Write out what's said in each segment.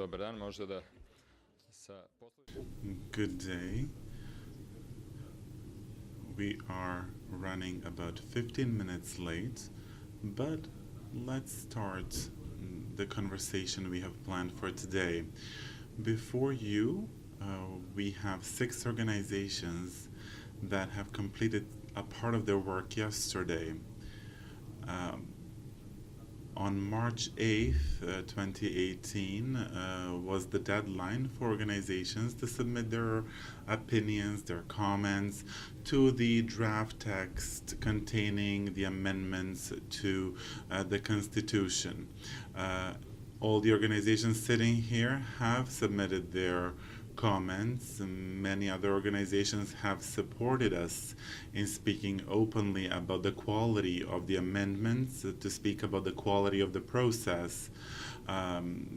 Dobar dan, možda da Good day. We are running about 15 minutes late, but let's start the conversation we have planned for today. Before you, we have 6 organizations that have completed a part of their work yesterday. On March 8th, 2018, was the deadline for organizations to submit their opinions, their comments to the draft text containing the amendments to the Constitution. All the organizations sitting here have submitted their comments. Many other organizations have supported us in speaking openly about the quality of the amendments, to speak about the quality of the process.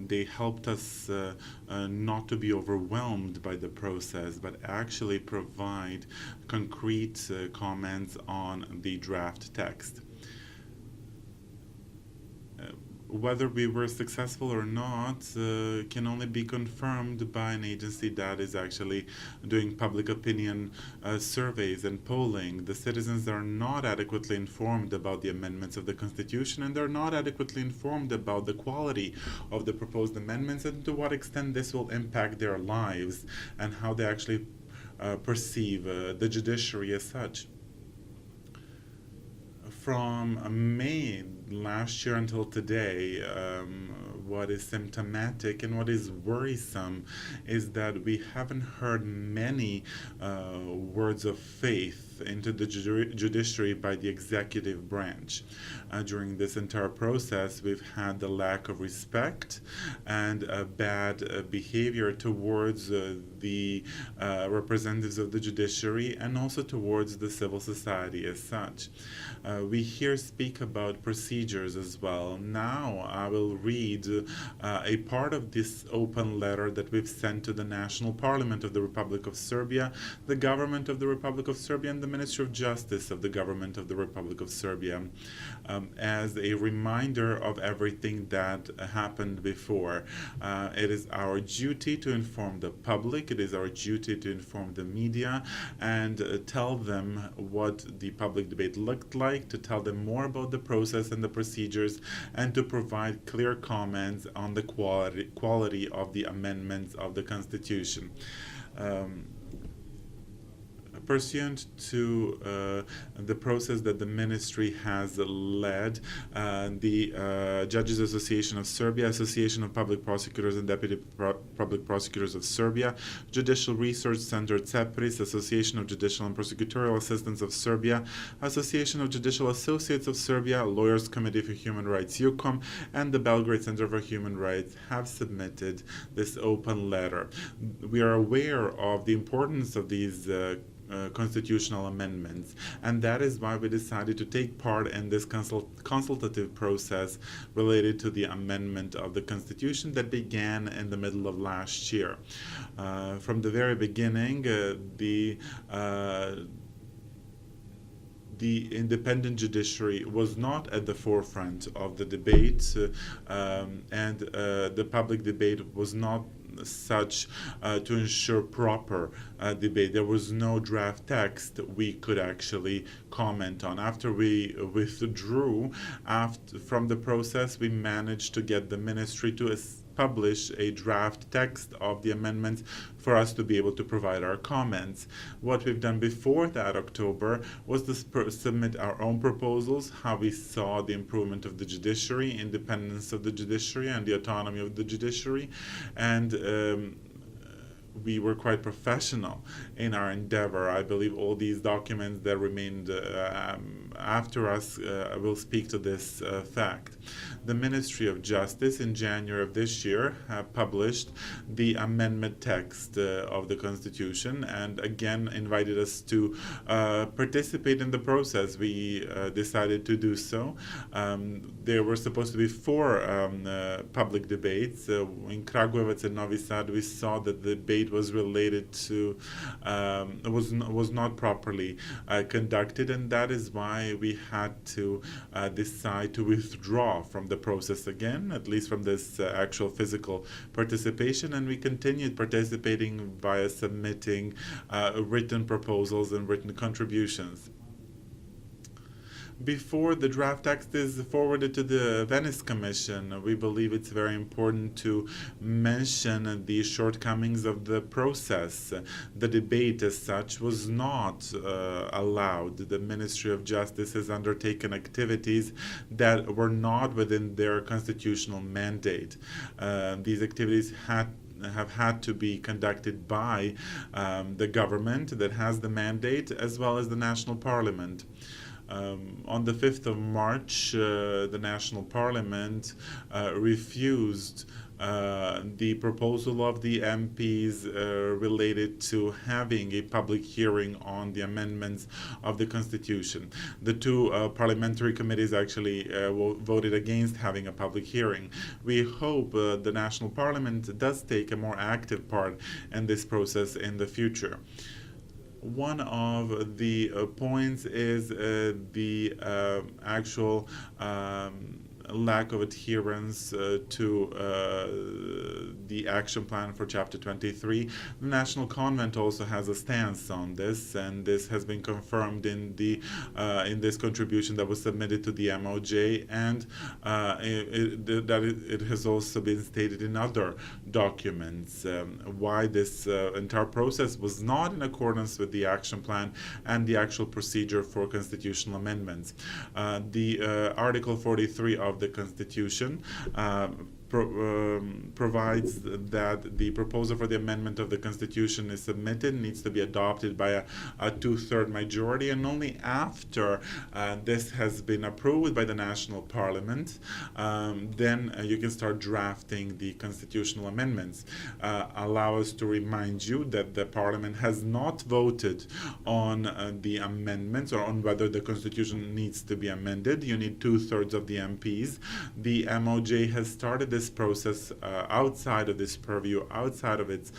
They helped us not to be overwhelmed by the process, but actually provide concrete comments on the draft text. Whether we were successful or not can only be confirmed by an agency that is actually doing public opinion surveys and polling. The citizens are not adequately informed about the amendments of the Constitution, and they're not adequately informed about the quality of the proposed amendments and to what extent this will impact their lives and how they actually perceive the judiciary as such. From May last year until today, what is symptomatic and what is worrisome is that we haven't heard many words of faith into the judiciary by the executive branch. During this entire process, we've had the lack of respect and bad behavior towards the representatives of the judiciary and also towards the civil society as such. We here speak about procedures as well. Now I will read a part of this open letter that we've sent to the National Parliament of the Republic of Serbia, the Government of the Republic of Serbia, and the Ministry of Justice of the Government of the Republic of Serbia, as a reminder of everything that happened before. It is our duty to inform the public, it is our duty to inform the media and tell them what the public debate looked like, to tell them more about the process and the procedures, and to provide clear comments on the quality of the amendments of the Constitution. Pursuant to the process that the ministry has led, the Judges Association of Serbia, Association of Public Prosecutors and Deputy Public Prosecutors of Serbia, Judicial Research Center CEPRIS, Association of Judicial and Prosecutorial Assistants of Serbia, Association of Judicial Associates of Serbia, Lawyers Committee for Human Rights YUCOM, and the Belgrade Centre for Human Rights have submitted this open letter. We are aware of the importance of these constitutional amendments, and that is why we decided to take part in this consultative process related to the amendment of the Constitution that began in the middle of last year. From the very beginning, the independent judiciary was not at the forefront of the debate, and the public debate was not such to ensure proper debate. There was no draft text we could actually comment on. After we withdrew from the process, we managed to get the ministry to publish a draft text of the amendments for us to be able to provide our comments. What we've done before that October was to submit our own proposals, how we saw the improvement of the judiciary, independence of the judiciary, and the autonomy of the judiciary, and we were quite professional in our endeavor. I believe all these documents that remained after us will speak to this fact. The Ministry of Justice in January of this year published the amendment text of the Constitution and again invited us to participate in the process. We decided to do so. There were supposed to be 4 public debates. In Kragujevac and Novi Sad, we saw that the debate debate was related to was not properly conducted, and that is why we had to decide to withdraw from the process again, at least from this actual physical participation, and we continued participating via submitting written proposals and written contributions. Before the draft text is forwarded to the Venice Commission, we believe it's very important to mention the shortcomings of the process. The debate as such was not allowed. The Ministry of Justice has undertaken activities that were not within their constitutional mandate. These activities have had to be conducted by the government that has the mandate, as well as the national parliament. On the 5th of March, the National Parliament refused the proposal of the MPs related to having a public hearing on the amendments of the Constitution. The two parliamentary committees actually voted against having a public hearing. We hope the National Parliament does take a more active part in this process in the future. One of the points is the actual lack of adherence to the action plan for Chapter 23. The National Convent also has a stance on this, and this has been confirmed in this contribution that was submitted to the MOJ, and it has also been stated in other documents why this entire process was not in accordance with the action plan and the actual procedure for constitutional amendments. The Article 43 of the Constitution provides that the proposal for the amendment of the Constitution is submitted, needs to be adopted by a two-third majority, and only after this has been approved by the National Parliament, then you can start drafting the constitutional amendments. Allow us to remind you that the Parliament has not voted on the amendments or on whether the Constitution needs to be amended. You need two-thirds of the MPs. The MOJ has started this process outside of this purview, outside of its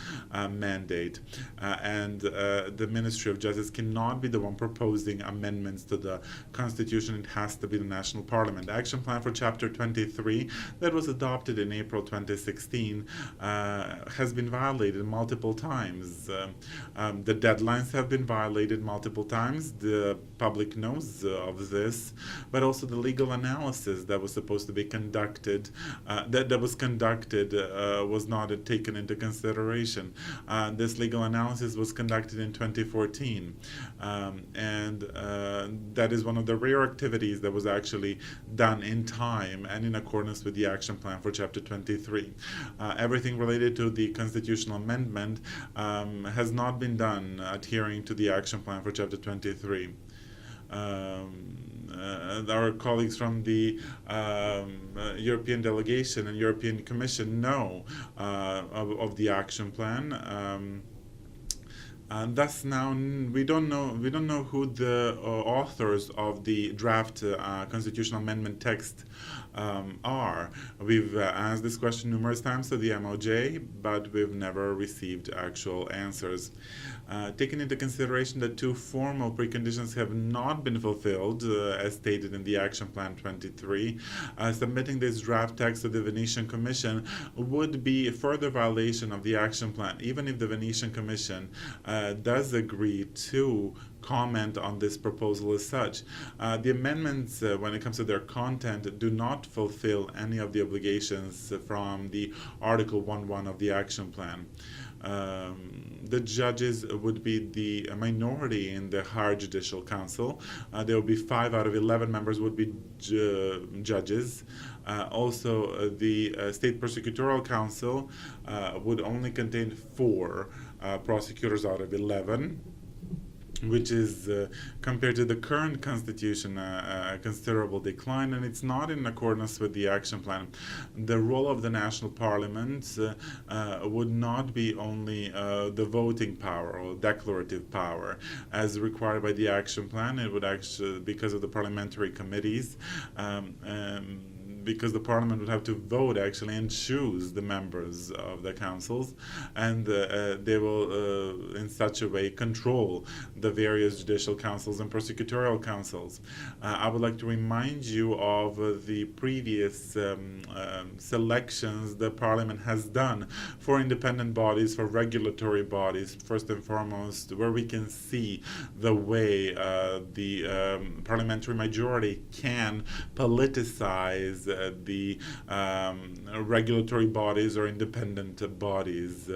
mandate, and the Ministry of Justice cannot be the one proposing amendments to the Constitution. It has to be the National Parliament. The Action Plan for Chapter 23 that was adopted in April 2016 has been violated multiple times. The deadlines have been violated multiple times. The public knows of this, but also the legal analysis that was supposed to be conducted, that was conducted was not taken into consideration. This legal analysis was conducted in 2014, and that is one of the rare activities that was actually done in time and in accordance with the action plan for Chapter 23. Everything related to the constitutional amendment has not been done adhering to the action plan for Chapter 23. Our colleagues from the European delegation and European Commission know of the action plan. Thus now we don't know who the authors of the draft constitutional amendment text are. We've asked this question numerous times to the MOJ, but we've never received actual answers. Taking into consideration that two formal preconditions have not been fulfilled, as stated in the Action Plan 23, submitting this draft text to the Venetian Commission would be a further violation of the Action Plan, even if the Venetian Commission does agree to comment on this proposal as such. The amendments, when it comes to their content, do not fulfill any of the obligations from the Article 1.1 of the Action Plan. The judges would be the minority in the Higher Judicial Council. There would be 5 out of 11 members would be judges. Also, the State Prosecutorial Council would only contain 4 prosecutors out of 11, which is, compared to the current constitution, a considerable decline, and it's not in accordance with the action plan. The role of the national parliament would not be only the voting power or declarative power as required by the action plan. It would actually, because of the parliamentary committees, because the parliament would have to vote actually and choose the members of the councils, and they will in such a way control the various judicial councils and prosecutorial councils. I would like to remind you of the previous selections the parliament has done for independent bodies, for regulatory bodies, first and foremost, where we can see the way the parliamentary majority can politicize the regulatory bodies or independent bodies.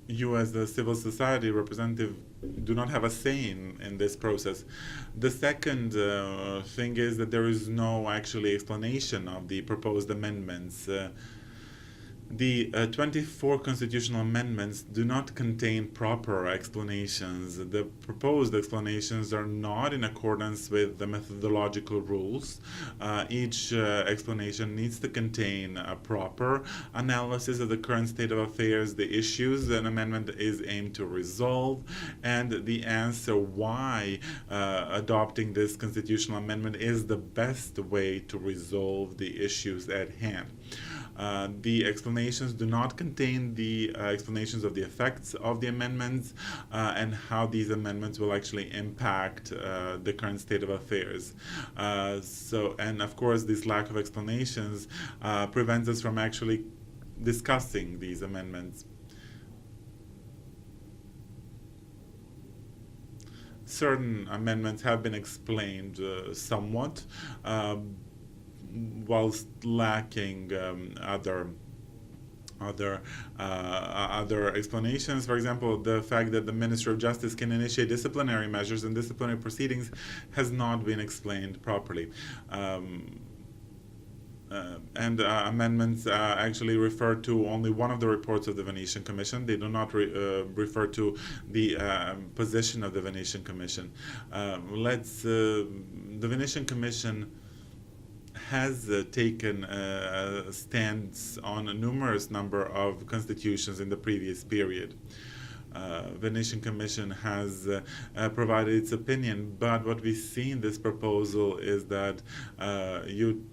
You as the civil society representative do not have a say in this process. The second thing is that there is no actually explanation of the proposed amendments. The 24 constitutional amendments do not contain proper explanations. The proposed explanations are not in accordance with the methodological rules. Each explanation needs to contain a proper analysis of the current state of affairs, the issues an amendment is aimed to resolve, and the answer why adopting this constitutional amendment is the best way to resolve the issues at hand. The explanations do not contain the explanations of the effects of the amendments and how these amendments will actually impact the current state of affairs. And of course, this lack of explanations prevents us from actually discussing these amendments. Certain amendments have been explained somewhat, whilst lacking other explanations. For example, the fact that the Ministry of Justice can initiate disciplinary measures and disciplinary proceedings has not been explained properly. Amendments actually refer to only one of the reports of the Venetian Commission. They do not refer to the position of the Venetian Commission. The Venetian Commission has taken a stance on a numerous number of constitutions in the previous period. Venetian Commission has provided its opinion, but what we see in this proposal is that you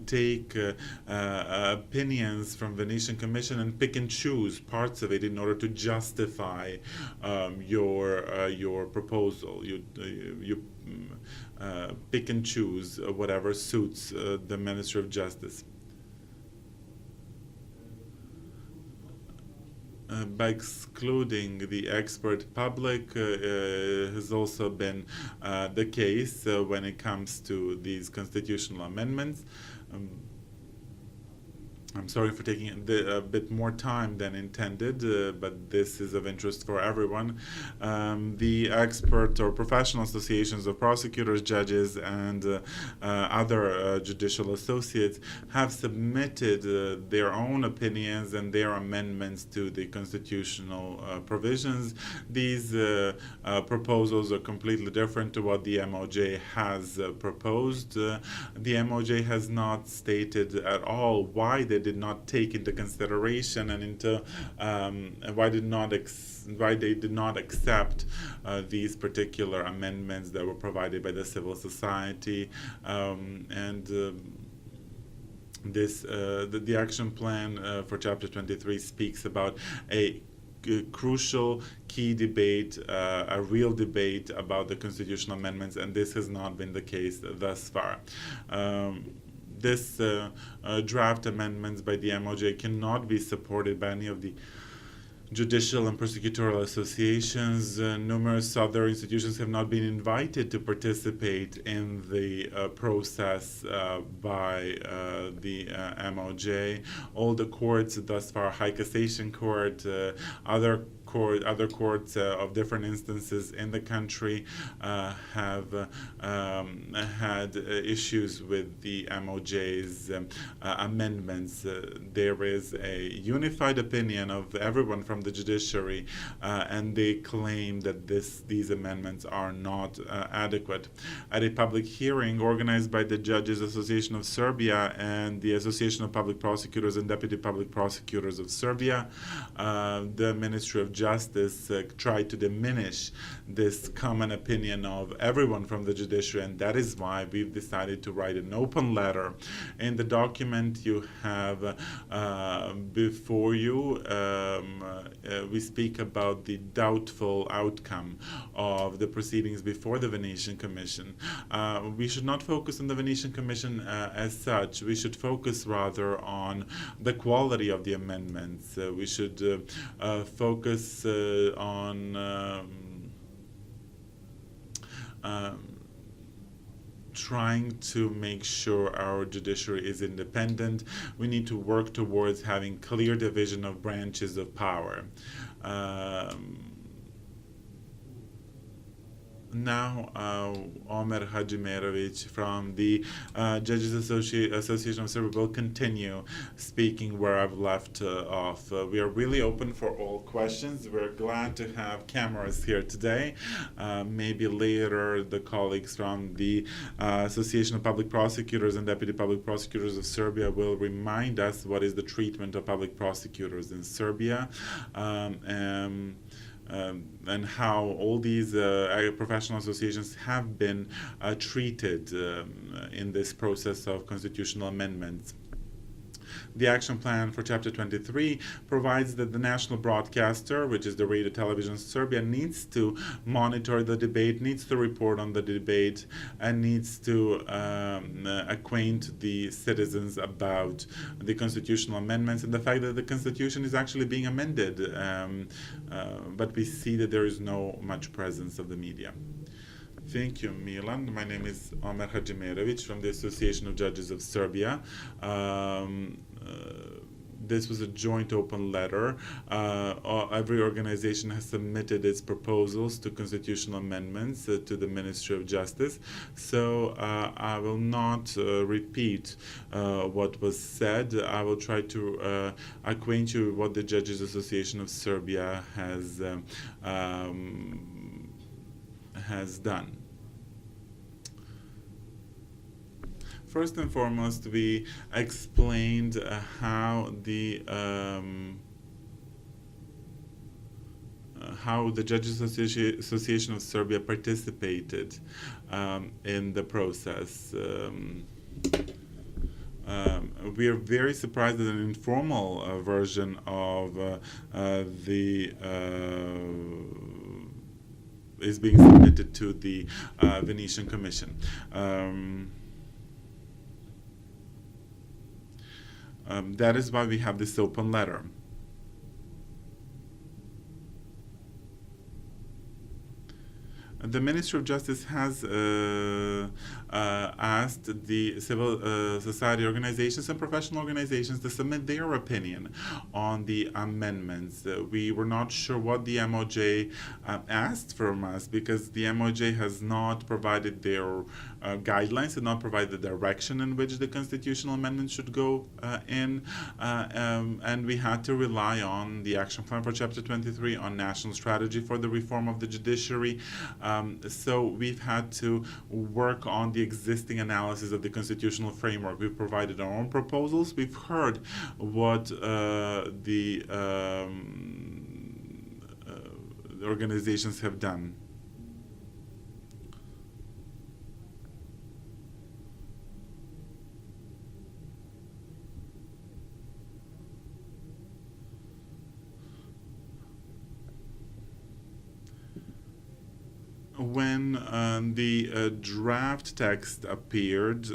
take opinions from Venetian Commission and pick and choose parts of it in order to justify your proposal. You pick and choose whatever suits the Ministry of Justice. By excluding the expert public has also been the case when it comes to these constitutional amendments. I'm sorry for taking a bit more time than intended, but this is of interest for everyone. The expert or professional associations of prosecutors, judges, and other judicial associates have submitted their own opinions and their amendments to the constitutional provisions. These proposals are completely different to what the MOJ has proposed. The MOJ has not stated at all why they did not take into consideration and into why they did not accept these particular amendments that were provided by the civil society, the action plan for Chapter 23 speaks about a crucial key debate, a real debate about the constitutional amendments, and this has not been the case thus far. This draft amendments by the MOJ cannot be supported by any of the judicial and prosecutorial associations. Numerous other institutions have not been invited to participate in the process by the MOJ. All the courts thus far, High Cassation Court, other courts of different instances in the country have had issues with the MOJ's amendments. There is a unified opinion of everyone from the judiciary, and they claim that these amendments are not adequate. At a public hearing organized by the Judges Association of Serbia and the Association of Public Prosecutors and Deputy Public Prosecutors of Serbia, the Ministry of Justice Justice tried to diminish this common opinion of everyone from the judiciary, and that is why we've decided to write an open letter. In the document you have before you, we speak about the doubtful outcome of the proceedings before the Venetian Commission. We should not focus on the Venetian Commission as such. We should focus rather on the quality of the amendments. We should focus on trying to make sure our judiciary is independent. We need to work towards having clear division of branches of power. Now, Omer Hadžimerović from the Judges Association of Serbia will continue speaking where I've left off. We are really open for all questions. We're glad to have cameras here today. Maybe later the colleagues from the Association of Public Prosecutors and Deputy Public Prosecutors of Serbia will remind us what is the treatment of public prosecutors in Serbia. And how all these professional associations have been treated in this process of constitutional amendments. The action plan for Chapter 23 provides that the national broadcaster, which is the Radio Television Serbia, needs to monitor the debate, needs to report on the debate, and needs to acquaint the citizens about the constitutional amendments and the fact that the Constitution is actually being amended. But we see that there is no much presence of the media. Thank you, Milan. My name is Omer Hadžimerović from the Association of Judges of Serbia. This was a joint open letter. Every organization has submitted its proposals to constitutional amendments to the Ministry of Justice. So I will not repeat what was said. I will try to acquaint you with what the Judges Association of Serbia has done. First and foremost, we explained how the Judges Association of Serbia participated in the process. We are very surprised that an informal version of is being submitted to the Venetian Commission. That is why we have this open letter. The Ministry of Justice has asked the civil society organizations and professional organizations to submit their opinion on the amendments. We were not sure what the MOJ asked from us because the MOJ has not provided their guidelines, did not provide the direction in which the constitutional amendment should go in, and we had to rely on the action plan for Chapter 23 on national strategy for the reform of the judiciary. So we've had to work on the existing analysis of the constitutional framework. We've provided our own proposals. We've heard what the organizations have done. When the draft text appeared,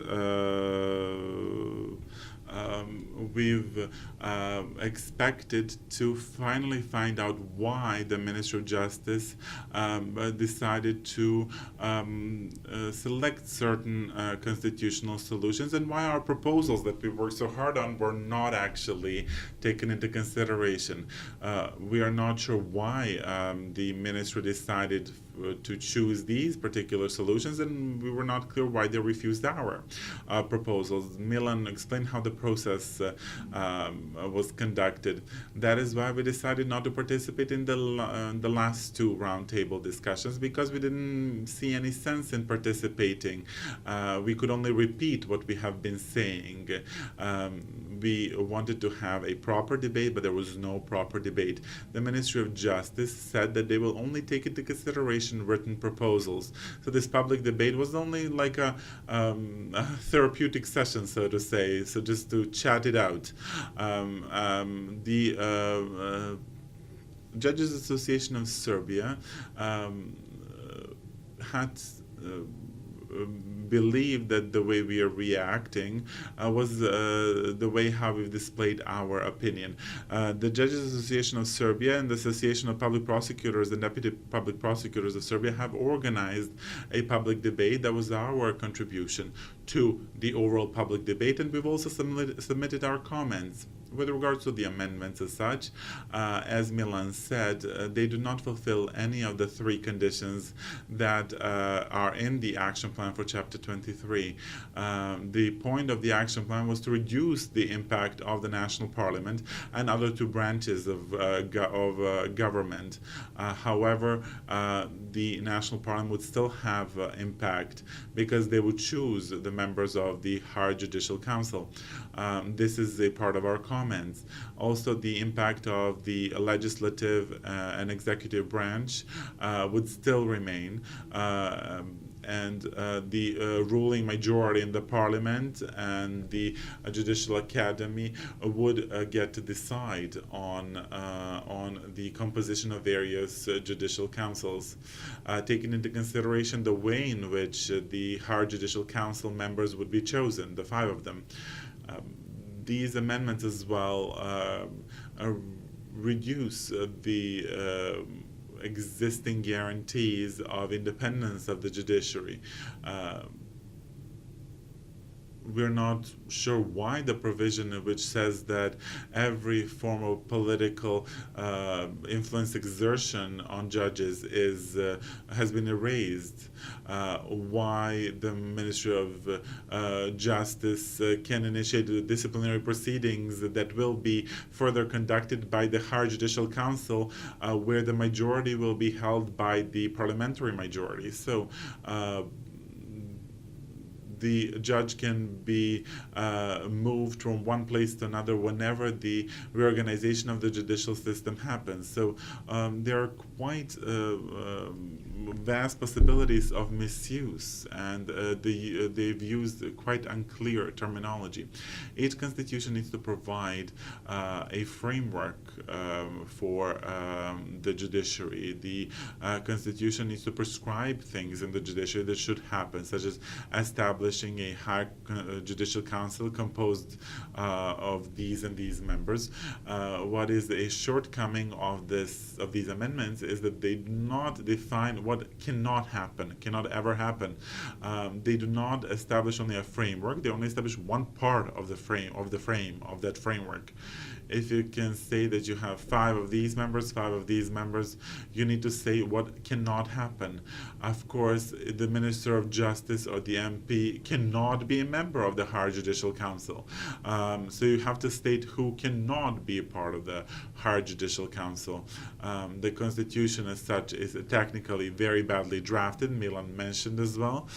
we've expected to finally find out why the Ministry of Justice decided to select certain constitutional solutions and why our proposals that we worked so hard on were not actually taken into consideration. We are not sure why the Ministry decided to choose these particular solutions, and we were not clear why they refused our proposals. Milan explained how the process was conducted. That is why we decided not to participate in the last two roundtable discussions, because we didn't see any sense in participating. We could only repeat what we have been saying. we wanted to have a proper debate, but there was no proper debate. The Ministry of Justice said that they will only take into consideration written proposals. So this public debate was only like a therapeutic session, so to say, so just to chat it out. The Judges Association of Serbia had believed that the way we are reacting was the way how we've displayed our opinion. The Judges Association of Serbia and the Association of Public Prosecutors and Deputy Public Prosecutors of Serbia have organized a public debate. That was our contribution to the overall public debate, and we've also submitted our comments. With regards to the amendments as such, as Milan said, they do not fulfill any of the three conditions that are in the action plan for Chapter 23. The point of the action plan was to reduce the impact of the national parliament and other two branches of government. However, the national parliament would still have impact because they would choose the members of the Higher Judicial Council. This is a part of our comments. Also, the impact of the legislative and executive branch would still remain. And the ruling majority in the parliament and the judicial academy would get to decide on the composition of various judicial councils, taking into consideration the way in which the Higher Judicial Council members would be chosen, the 5 of them. These amendments as well reduce the existing guarantees of independence of the judiciary. We're not sure why the provision which says that every form of political influence exertion on judges has been erased. Why the Ministry of Justice can initiate disciplinary proceedings that will be further conducted by the Higher Judicial Council, where the majority will be held by the parliamentary majority. So the judge can be moved from one place to another whenever the reorganization of the judicial system happens. So there are quite vast possibilities of misuse, and they've used quite unclear terminology. Each constitution needs to provide a framework for the judiciary. The constitution needs to prescribe things in the judiciary that should happen, such as establishing a high judicial council composed of these and these members. What is a shortcoming of these amendments is that they do not define what cannot happen, cannot ever happen. They do not establish only a framework. They only establish one part of the frame of that framework. If you can say that you have 5 of these members, 5 of these members, you need to say what cannot happen. Of course, the Minister of Justice or the MP cannot be a member of the Higher Judicial Council. So you have to state who cannot be a part of the Higher Judicial Council. The Constitution as such is technically very badly drafted, Milan mentioned as well.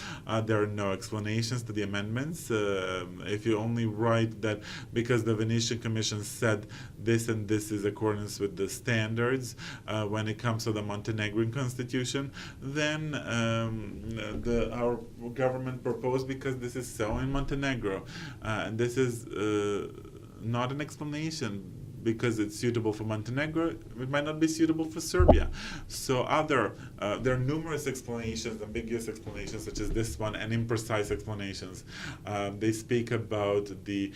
There are no explanations to the amendments. If you only write that because the Venetian Commission said this and this is accordance with the standards when it comes to the Montenegrin constitution, then our government proposed because this is so in Montenegro. And this is not an explanation. Because it's suitable for Montenegro, it might not be suitable for Serbia. So there are numerous explanations, ambiguous explanations, such as this one, and imprecise explanations. They speak about the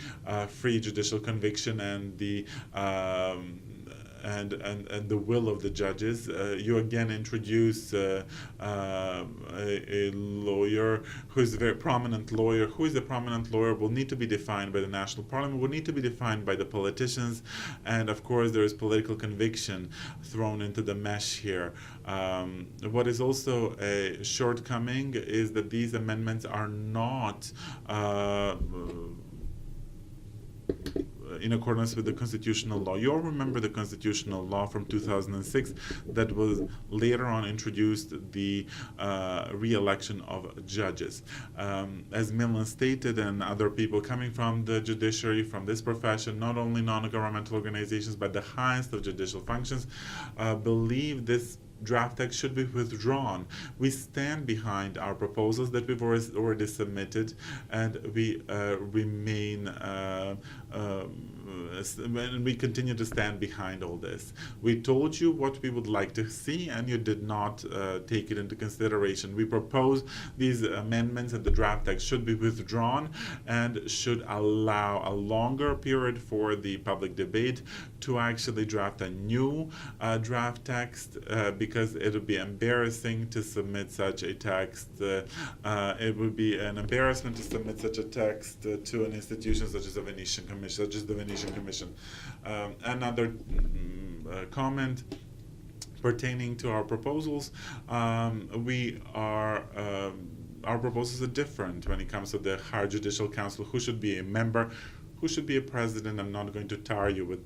free judicial conviction and the and the will of the judges. You again introduce a lawyer who is a very prominent lawyer. Who is a prominent lawyer will need to be defined by the national parliament, will need to be defined by the politicians, and of course there is political conviction thrown into the mesh here. What is also a shortcoming is that these amendments are not in accordance with the constitutional law. You all remember the constitutional law from 2006 that was later on introduced the re-election of judges. As Milan stated, and other people coming from the judiciary, from this profession, not only non-governmental organizations, but the highest of judicial functions, believe this draft text should be withdrawn. We stand behind our proposals that we've already submitted, and we remain and we continue to stand behind all this. We told you what we would like to see, and you did not take it into consideration. We propose these amendments, and the draft text should be withdrawn and should allow a longer period for the public debate to actually draft a new draft text, because it would be embarrassing to submit such a text. It would be an embarrassment to submit such a text to an institution such as the Venetian Commission. Another comment pertaining to our proposals, our proposals are different when it comes to the Higher Judicial Council, who should be a member, who should be a president. I'm not going to tire you with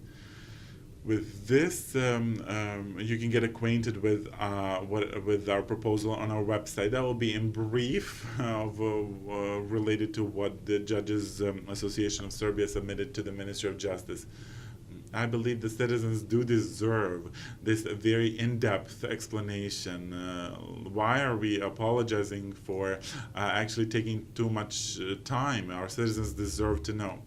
this. You can get acquainted with our proposal on our website. That will be in brief related to what the Judges Association of Serbia submitted to the Ministry of Justice. I believe the citizens do deserve this very in-depth explanation. Why are we apologizing for actually taking too much time? Our citizens deserve to know.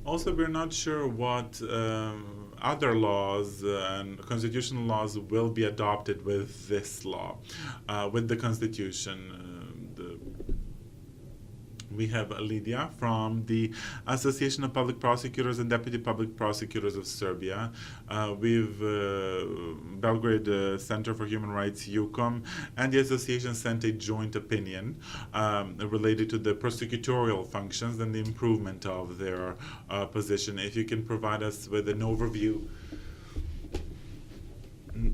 Also, we're not sure what other laws and constitutional laws will be adopted with this law, with the Constitution. We have Lydia from the Association of Public Prosecutors and Deputy Public Prosecutors of Serbia. We've Belgrade Centre for Human Rights, YUCOM, and the association sent a joint opinion related to the prosecutorial functions and the improvement of their position. If you can provide us with an overview.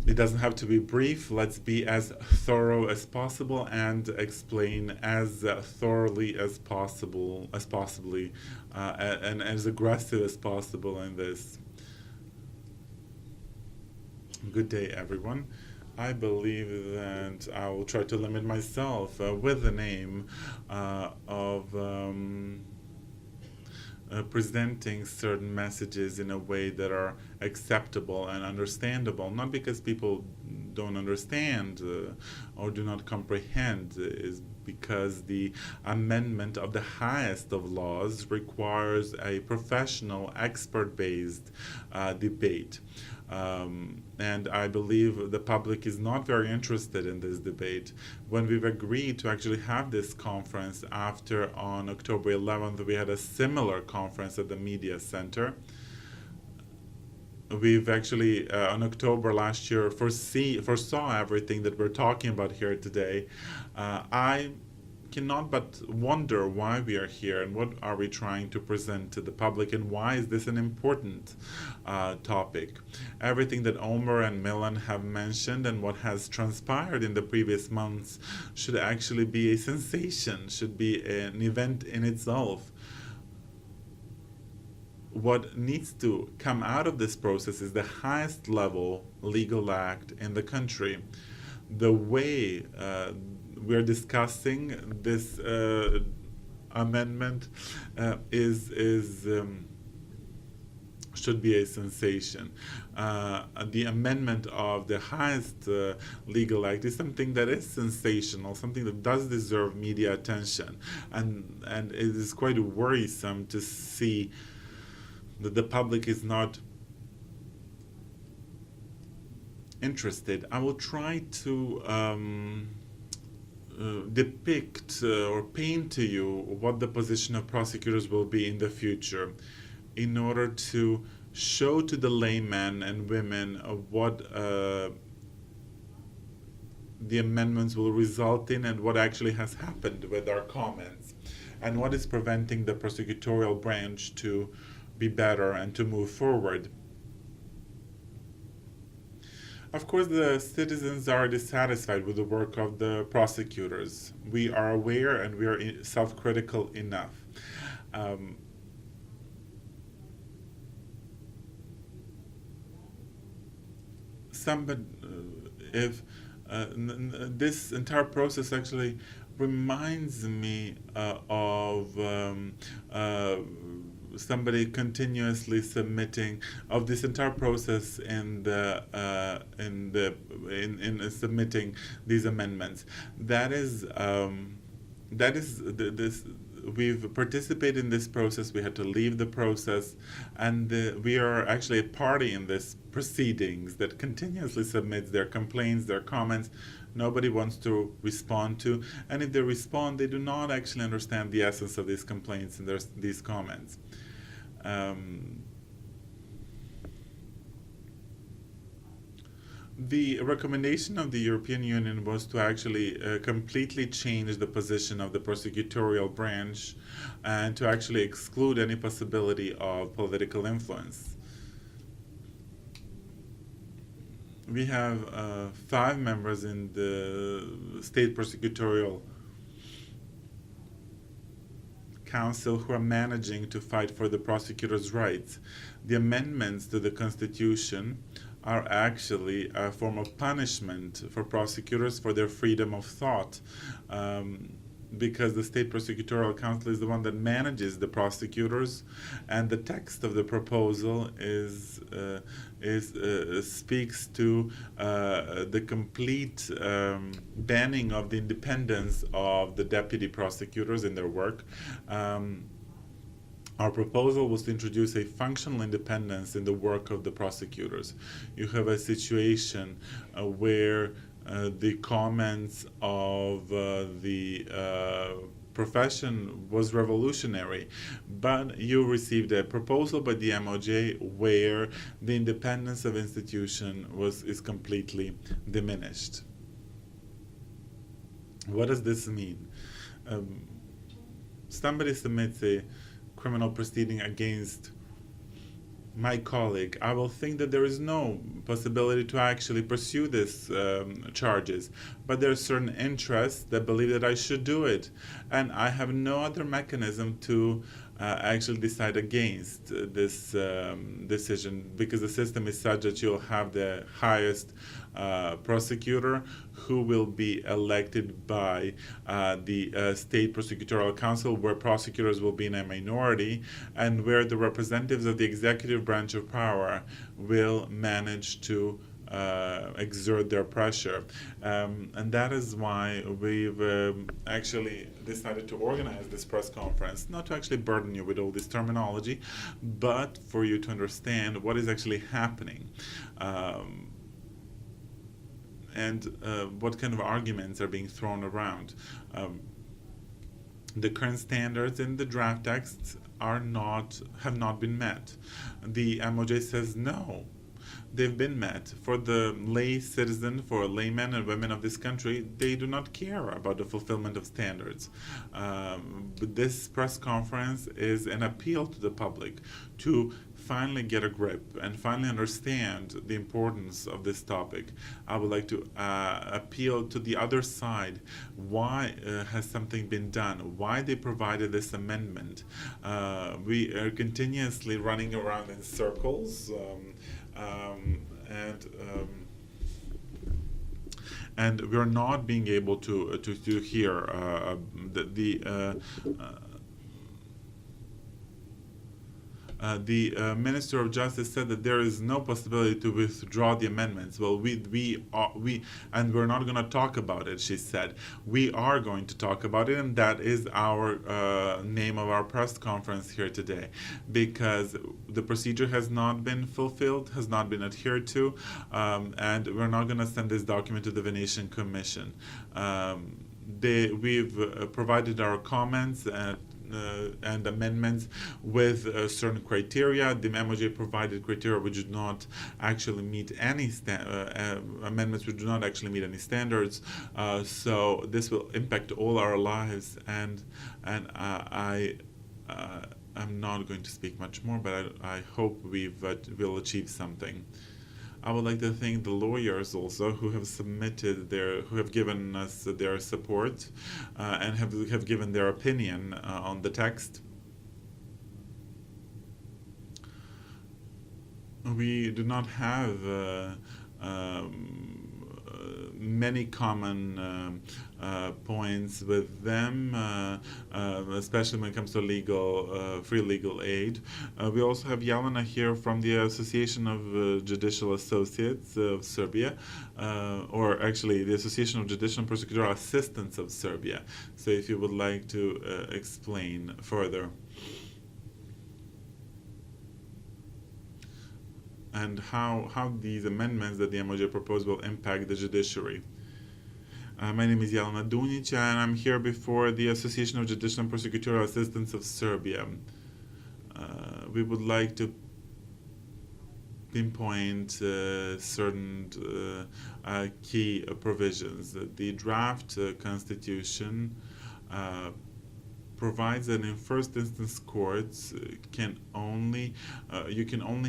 It doesn't have to be brief. Let's be as thorough as possible and explain as thoroughly as possible, and as aggressive as possible in this. Good day, everyone. I believe that I will try to limit myself with the name of presenting certain messages in a way that are acceptable and understandable, not because people don't understand or do not comprehend, is because the amendment of the highest of laws requires a professional, expert-based debate. And I believe the public is not very interested in this debate. When we've agreed to actually have this conference after on October 11th, we had a similar conference at the Media Center. We've actually, on October last year, foresaw everything that we're talking about here today. I cannot but wonder why we are here and what are we trying to present to the public, and why is this an important topic. Everything that Omer and Milan have mentioned and what has transpired in the previous months should actually be a sensation, should be an event in itself. What needs to come out of this process is the highest level legal act in the country. The way we're discussing this amendment should be a sensation. The amendment of the highest legal act is something that is sensational, something that does deserve media attention, and it is quite worrisome to see that the public is not interested. I will try to depict or paint to you what the position of prosecutors will be in the future, in order to show to the laymen and women what the amendments will result in, and what actually has happened with our comments, and what is preventing the prosecutorial branch to be better and to move forward. Of course, the citizens are dissatisfied with the work of the prosecutors. We are aware and we are self-critical enough. this entire process actually reminds me of somebody continuously submitting of this entire process in submitting these amendments. This we've participated in this process. We had to leave the process, and we are actually a party in this proceedings that continuously submits their complaints, their comments. Nobody wants to respond to, and if they respond, they do not actually understand the essence of these complaints and these comments. The recommendation of the European Union was to actually completely change the position of the prosecutorial branch and to actually exclude any possibility of political influence. We have 5 members in the State Prosecutorial Council who are managing to fight for the prosecutors' rights. The amendments to the Constitution are actually a form of punishment for prosecutors for their freedom of thought, because the State Prosecutorial Council is the one that manages the prosecutors, and the text of the proposal speaks to the complete banning of the independence of the deputy prosecutors in their work. Our proposal was to introduce a functional independence in the work of the prosecutors. You have a situation where the comments of the profession was revolutionary, but you received a proposal by the MOJ where the independence of institution is completely diminished. What does this mean? Somebody submits a criminal proceeding against my colleague. I will think that there is no possibility to actually pursue this charges, but there are certain interests that believe that I should do it, and I have no other mechanism to actually decide against this decision, because the system is such that you'll have the highest prosecutor who will be elected by the State Prosecutorial Council, where prosecutors will be in a minority, and where the representatives of the executive branch of power will manage to exert their pressure. And that is why we've actually decided to organize this press conference, not to actually burden you with all this terminology, but for you to understand what is actually happening. And what kind of arguments are being thrown around. The current standards in the draft texts have not been met. The MOJ says no, they've been met. For the lay citizen, for laymen and women of this country, they do not care about the fulfillment of standards. But this press conference is an appeal to the public to finally get a grip and finally understand the importance of this topic. I would like to appeal to the other side. Why has something been done? Why they provided this amendment? We are continuously running around in circles, and we're not being able to hear the Minister of Justice said that there is no possibility to withdraw the amendments. Well, and we're not going to talk about it, she said. We are going to talk about it, and that is our name of our press conference here today, because the procedure has not been fulfilled, has not been adhered to, and we're not going to send this document to the Venetian Commission. We've provided our comments and amendments with certain criteria. The MOJ provided criteria which do not actually meet any amendments which do not actually meet any standards. So this will impact all our lives, and I'm not going to speak much more, but I hope we'll achieve something. I would like to thank the lawyers also who have who have given us their support and have given their opinion on the text. We do not have many common points with them, especially when it comes to free legal aid. We also have Jelena here from the Association of Judicial Associates of Serbia, or actually the Association of Judicial and Prosecutorial Assistants of Serbia. So if you would like to explain further. And how these amendments that the MOJ proposed will impact the judiciary. My name is Jelena Dunic, and I'm here before the Association of Judicial and Prosecutorial Assistants of Serbia. We would like to pinpoint certain key provisions. The draft constitution provides that in first instance courts you can only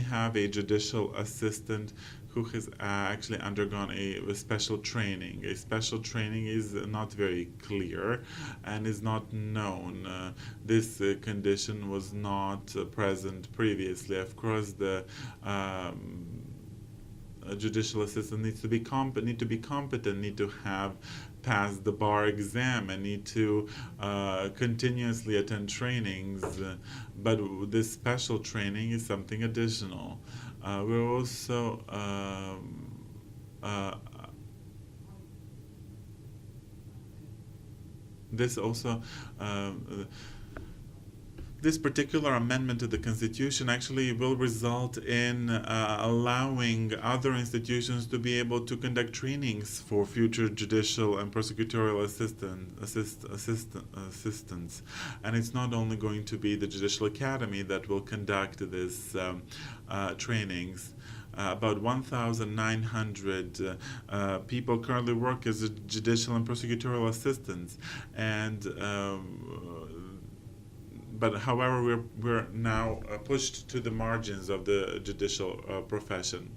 have a judicial assistant who has actually undergone a special training. A special training is not very clear and is not known. This condition was not present previously. Of course, the judicial assistant needs to be competent, need to have passed the bar exam, and need to continuously attend trainings. But this special training is something additional. We're also this particular amendment to the Constitution actually will result in allowing other institutions to be able to conduct trainings for future judicial and prosecutorial assistants. And it's not only going to be the Judicial Academy that will conduct this trainings. About 1,900 people currently work as judicial and prosecutorial assistants, and but however, we're now pushed to the margins of the judicial profession.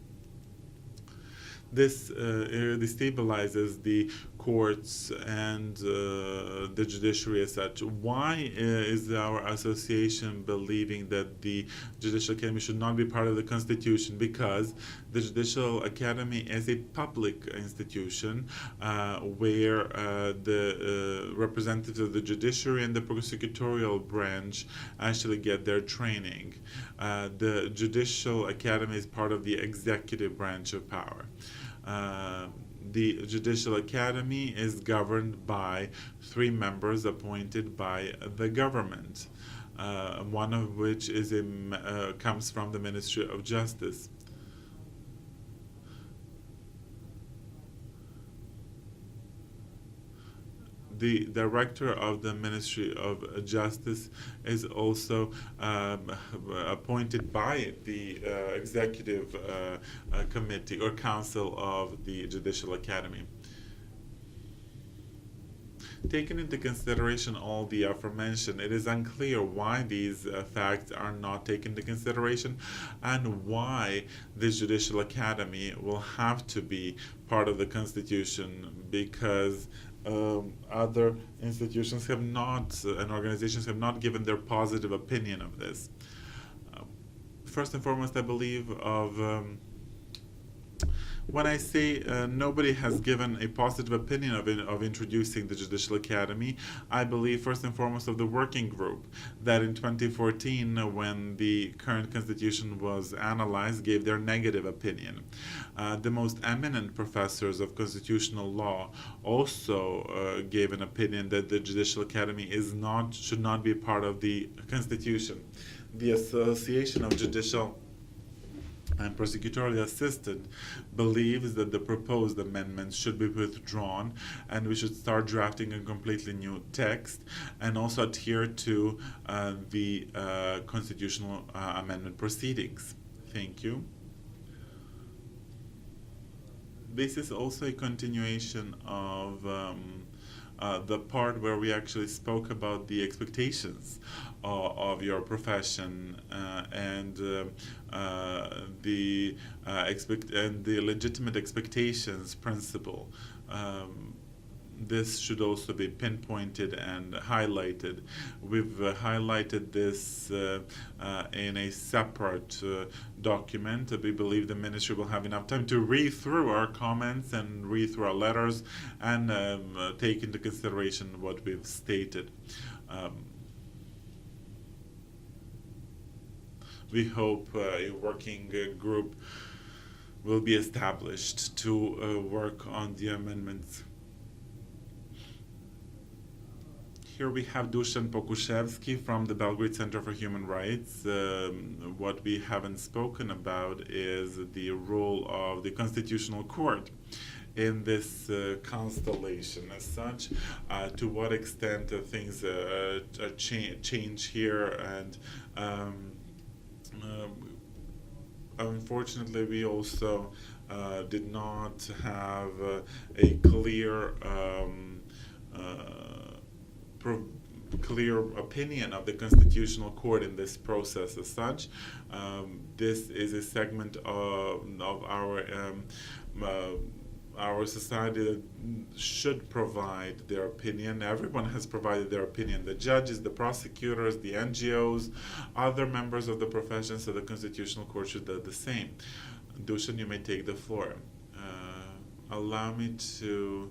This destabilizes the courts and the judiciary as such. Why is our association believing that the Judicial Academy should not be part of the Constitution? Because the Judicial Academy is a public institution where the representatives of the judiciary and the prosecutorial branch actually get their training. The Judicial Academy is part of the executive branch of power. The Judicial Academy is governed by 3 members appointed by the government, one of which comes from the Ministry of Justice. The director of the Ministry of Justice is also appointed by the executive committee or council of the Judicial Academy. Taking into consideration all the aforementioned, it is unclear why these facts are not taken into consideration and why this Judicial Academy will have to be part of the Constitution, because other institutions have not, and organizations have not given their positive opinion of this. First and foremost, I believe when I say nobody has given a positive opinion of introducing the Judicial Academy, I believe first and foremost of the working group that in 2014, when the current constitution was analyzed, gave their negative opinion. The most eminent professors of constitutional law also gave an opinion that the Judicial Academy should not be part of the Constitution. The Association of Judicial and Prosecutorial Assistant believes that the proposed amendments should be withdrawn and we should start drafting a completely new text and also adhere to the constitutional amendment proceedings. Thank you. This is also a continuation of the part where we actually spoke about the expectations of your profession and the legitimate expectations principle. this should also be pinpointed and highlighted. We've highlighted this in a separate document. We believe the ministry will have enough time to read through our comments and read through our letters and take into consideration what we've stated. We hope a working group will be established to work on the amendments. Here we have Dusan Pokushevsky from the Belgrade Centre for Human Rights. What we haven't spoken about is the role of the Constitutional Court in this constellation as such, to what extent things change here, and unfortunately we also did not have a clear clear opinion of the Constitutional Court in this process as such. This is a segment of our society that should provide their opinion. Everyone has provided their opinion. The judges, the prosecutors, the NGOs, other members of the profession, so the Constitutional Court should do the same. Dusan, you may take the floor. Allow me to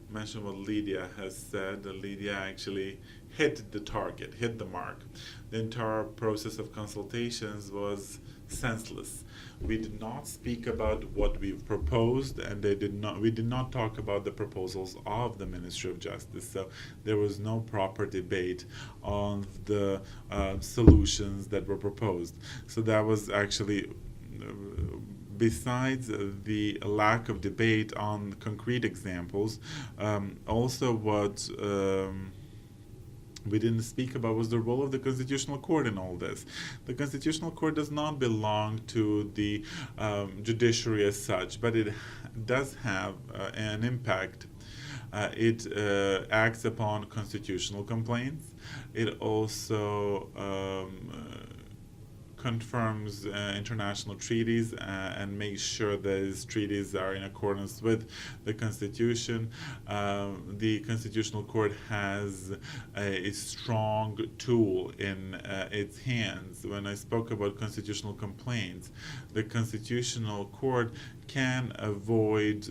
mention what Lydia has said. Lydia actually hit the target, hit the mark. The entire process of consultations was senseless. We did not speak about what we proposed, and we did not talk about the proposals of the Ministry of Justice. So there was no proper debate on the solutions that were proposed. So that was actually, besides the lack of debate on concrete examples, also what we didn't speak about was the role of the Constitutional Court in all this. The Constitutional Court does not belong to the judiciary as such, but it does have an impact. It acts upon constitutional complaints. It also confirms international treaties and makes sure that these treaties are in accordance with the Constitution. The Constitutional Court has a strong tool in its hands. When I spoke about constitutional complaints, the Constitutional Court can avoid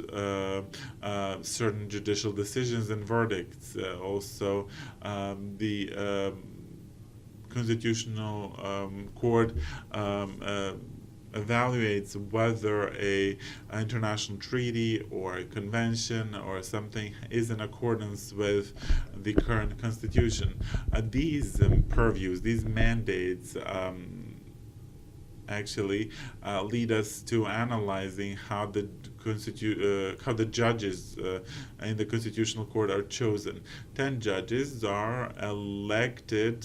certain judicial decisions and verdicts. Also, the Constitutional Court evaluates whether a international treaty or a convention or something is in accordance with the current constitution. These purviews, these mandates, actually lead us to analyzing how the judges in the Constitutional Court are chosen. 10 judges are elected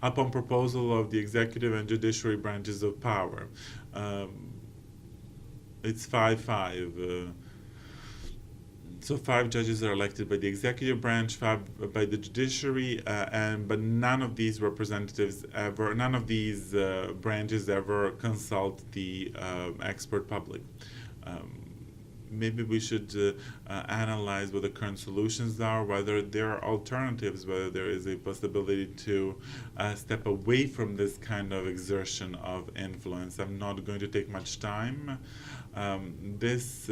upon proposal of the executive and judiciary branches of power. It's 5-5. So 5 judges are elected by the executive branch, 5 by the judiciary, but none of these representatives ever, none of these branches ever consult the expert public. Maybe we should analyze what the current solutions are, whether there are alternatives, whether there is a possibility to step away from this kind of exertion of influence. I'm not going to take much time. This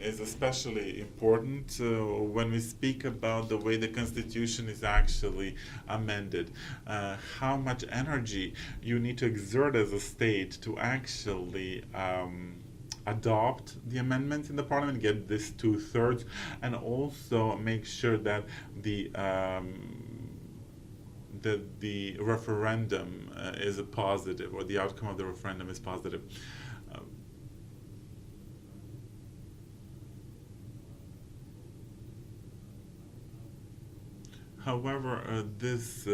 is especially important when we speak about the way the Constitution is actually amended. How much energy you need to exert as a state to actually adopt the amendments in the parliament, get this 2/3, and also make sure that the referendum is a positive, or the outcome of the referendum is positive. However, this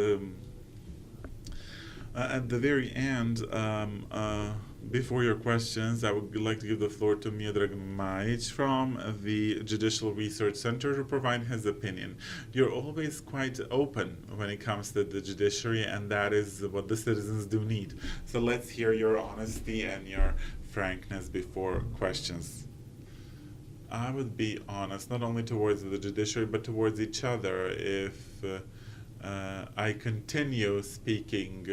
at the very end, before your questions, I would like to give the floor to Miodrag Majic from the Judicial Research Center to provide his opinion. You're always quite open when it comes to the judiciary, and that is what the citizens do need. So let's hear your honesty and your frankness before questions. I would be honest, not only towards the judiciary, but towards each other. If I continue speaking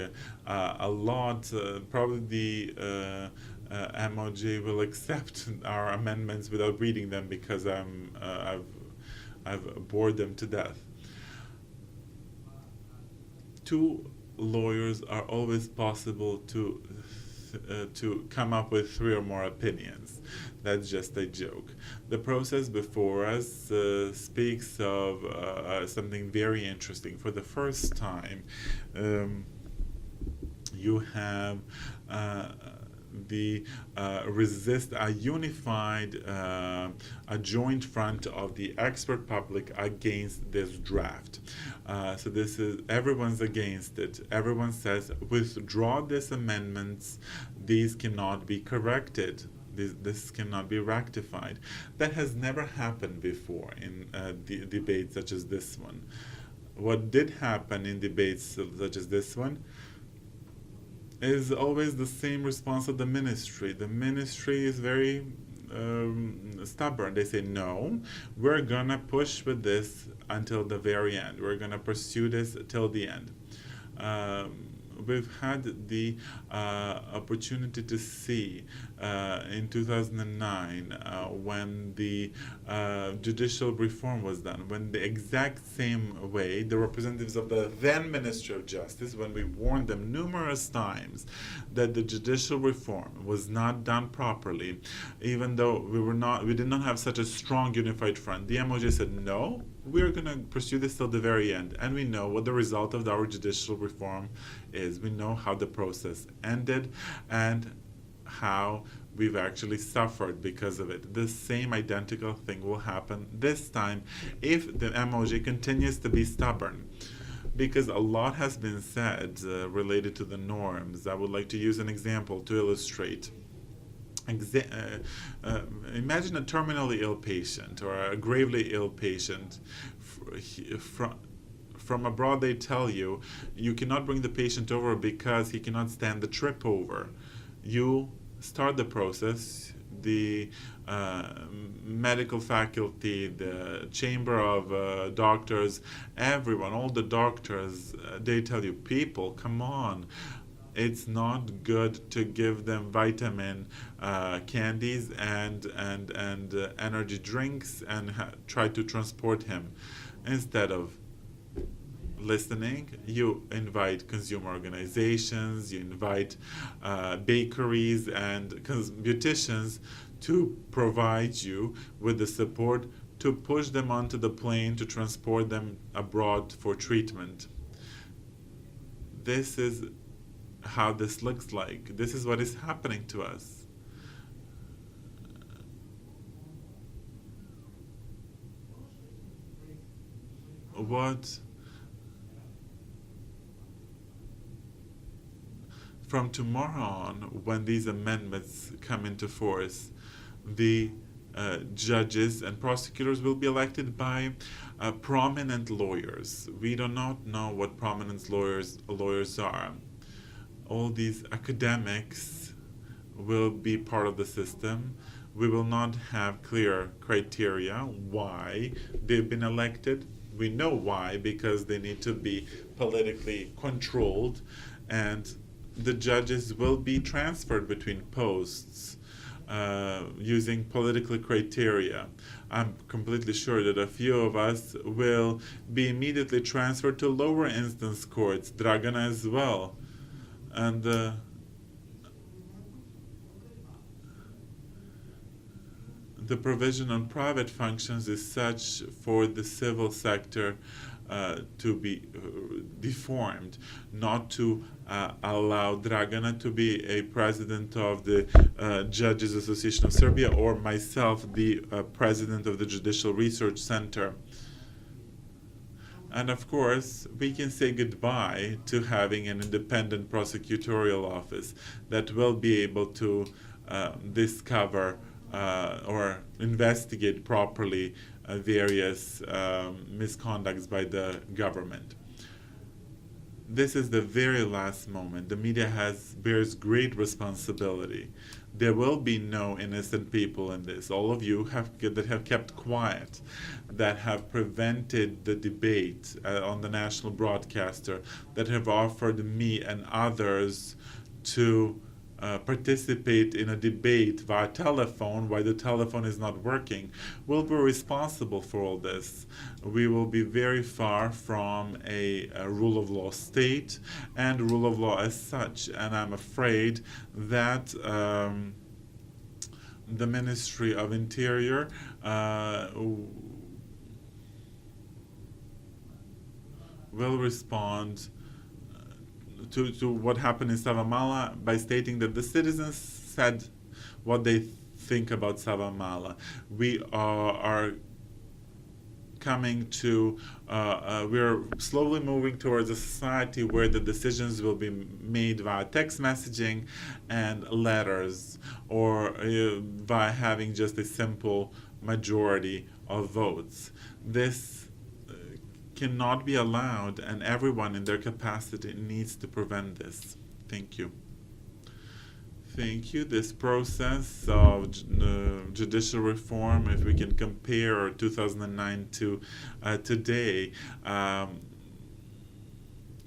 a lot, probably the MOJ will accept our amendments without reading them because I've bored them to death. Two lawyers are always possible to come up with three or more opinions. That's just a joke. The process before us speaks of something very interesting. For the first time, you have the a unified, a joint front of the expert public against this draft. So this is, everyone's against it. Everyone says, withdraw these amendments. These cannot be corrected. This cannot be rectified. That has never happened before in debates such as this one. What did happen in debates such as this one is always the same response of the ministry. The ministry is very stubborn. They say, no, we're gonna push with this until the very end. We're gonna pursue this till the end. We've had the opportunity to see in 2009 when the judicial reform was done, when the exact same way the representatives of the then Ministry of Justice, when we warned them numerous times that the judicial reform was not done properly, even though we did not have such a strong unified front, the MOJ said, no, we're going to pursue this till the very end. And we know what the result of our judicial reform is. We know how the process ended and how we've actually suffered because of it. The same identical thing will happen this time if the MOJ continues to be stubborn. Because a lot has been said related to the norms. I would like to use an example to illustrate. Imagine a terminally ill patient or a gravely ill patient. From abroad they tell you cannot bring the patient over because he cannot stand the trip over. You start the process, the medical faculty, the chamber of doctors, everyone, all the doctors, they tell you, people, come on. It's not good to give them vitamin candies and energy drinks and try to transport him. Instead of listening, you invite consumer organizations, you invite bakeries and beauticians to provide you with the support to push them onto the plane to transport them abroad for treatment. This is how this looks like. This is what is happening to us. From tomorrow on, when these amendments come into force, the judges and prosecutors will be elected by prominent lawyers. We do not know what prominent lawyers are. All these academics will be part of the system. We will not have clear criteria why they've been elected. We know why, because they need to be politically controlled, and the judges will be transferred between posts using political criteria. I'm completely sure that a few of us will be immediately transferred to lower instance courts, Dragana as well. And the provision on private functions is such for the civil sector to be deformed, not to allow Dragana to be a president of the Judges Association of Serbia, or myself, the president of the Judicial Research Center. And of course, we can say goodbye to having an independent prosecutorial office that will be able to discover or investigate properly various misconducts by the government. This is the very last moment. The media bears great responsibility. There will be no innocent people in this. All of you that have kept quiet, that have prevented the debate on the national broadcaster, that have offered me and others to participate in a debate via telephone while the telephone is not working, will be responsible for all this. We will be very far from a rule of law state and rule of law as such, and I'm afraid that the Ministry of Interior will respond to what happened in Savamala by stating that the citizens said what they think about Savamala. We are coming to, we're slowly moving towards a society where the decisions will be made via text messaging and letters, or by having just a simple majority of votes. This cannot be allowed, and everyone in their capacity needs to prevent this. Thank you. Thank you. This process of judicial reform, if we can compare 2009 to today,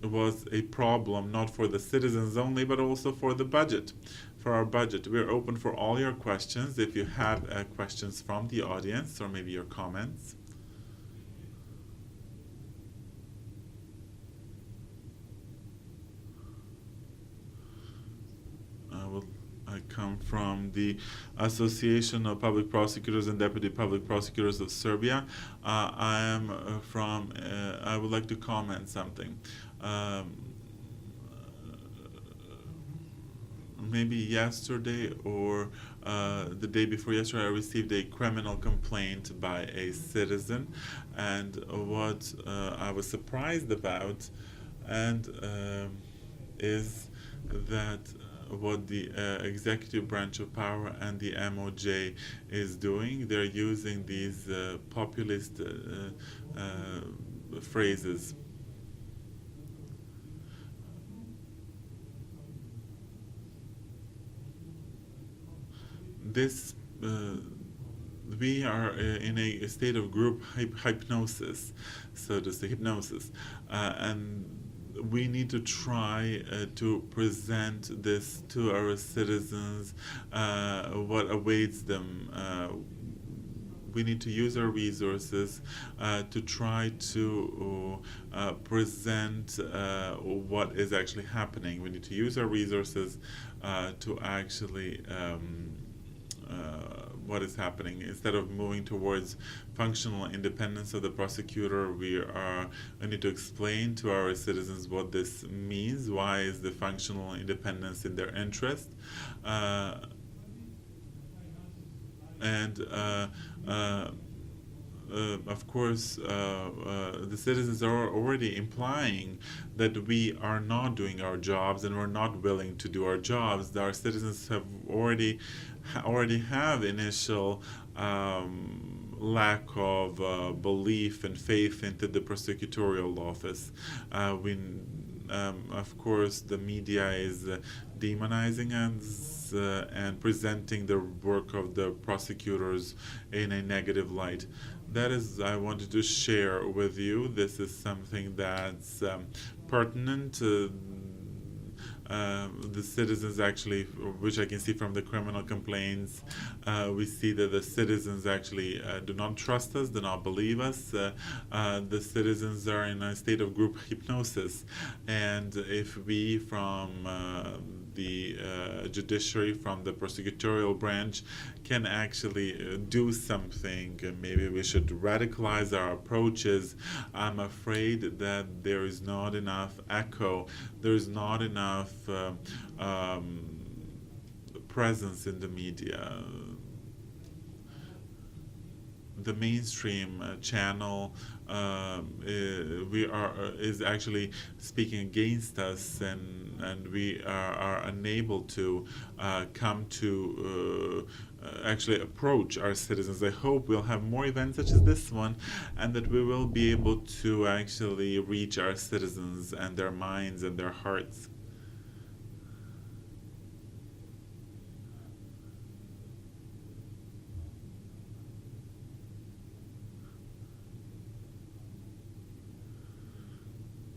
was a problem not for the citizens only, but also for the budget, for our budget. We're open for all your questions. If you have questions from the audience, or maybe your comments. I come from the Association of Public Prosecutors and Deputy Public Prosecutors of Serbia. I am from, I would like to comment something. Maybe yesterday or the day before yesterday, I received a criminal complaint by a citizen, and what I was surprised about is that what the executive branch of power and the MOJ is doing, they're using these populist phrases. This we are in a state of group hypnosis, so to say, and we need to try to present this to our citizens, what awaits them. We need to use our resources to try to present what is actually happening. We need to use our resources to actually what is happening. Instead of moving towards functional independence of the prosecutor, we need to explain to our citizens what this means. Why is the functional independence in their interest? Of course, the citizens are already implying that we are not doing our jobs and we're not willing to do our jobs. Our citizens have already have initial lack of belief and faith into the prosecutorial office. Of course, the media is demonizing us and presenting the work of the prosecutors in a negative light. That is, I wanted to share with you. This is something that's pertinent to the citizens, actually, which I can see from the criminal complaints. We see that the citizens actually do not trust us, do not believe us. The citizens are in a state of group hypnosis, and if we from the judiciary, from the prosecutorial branch, can actually do something, maybe we should radicalize our approaches. I'm afraid that there is not enough echo, there is not enough presence in the media. The mainstream channel is actually speaking against us, and we are unable to come to actually approach our citizens. I hope we'll have more events such as this one, and that we will be able to actually reach our citizens and their minds and their hearts.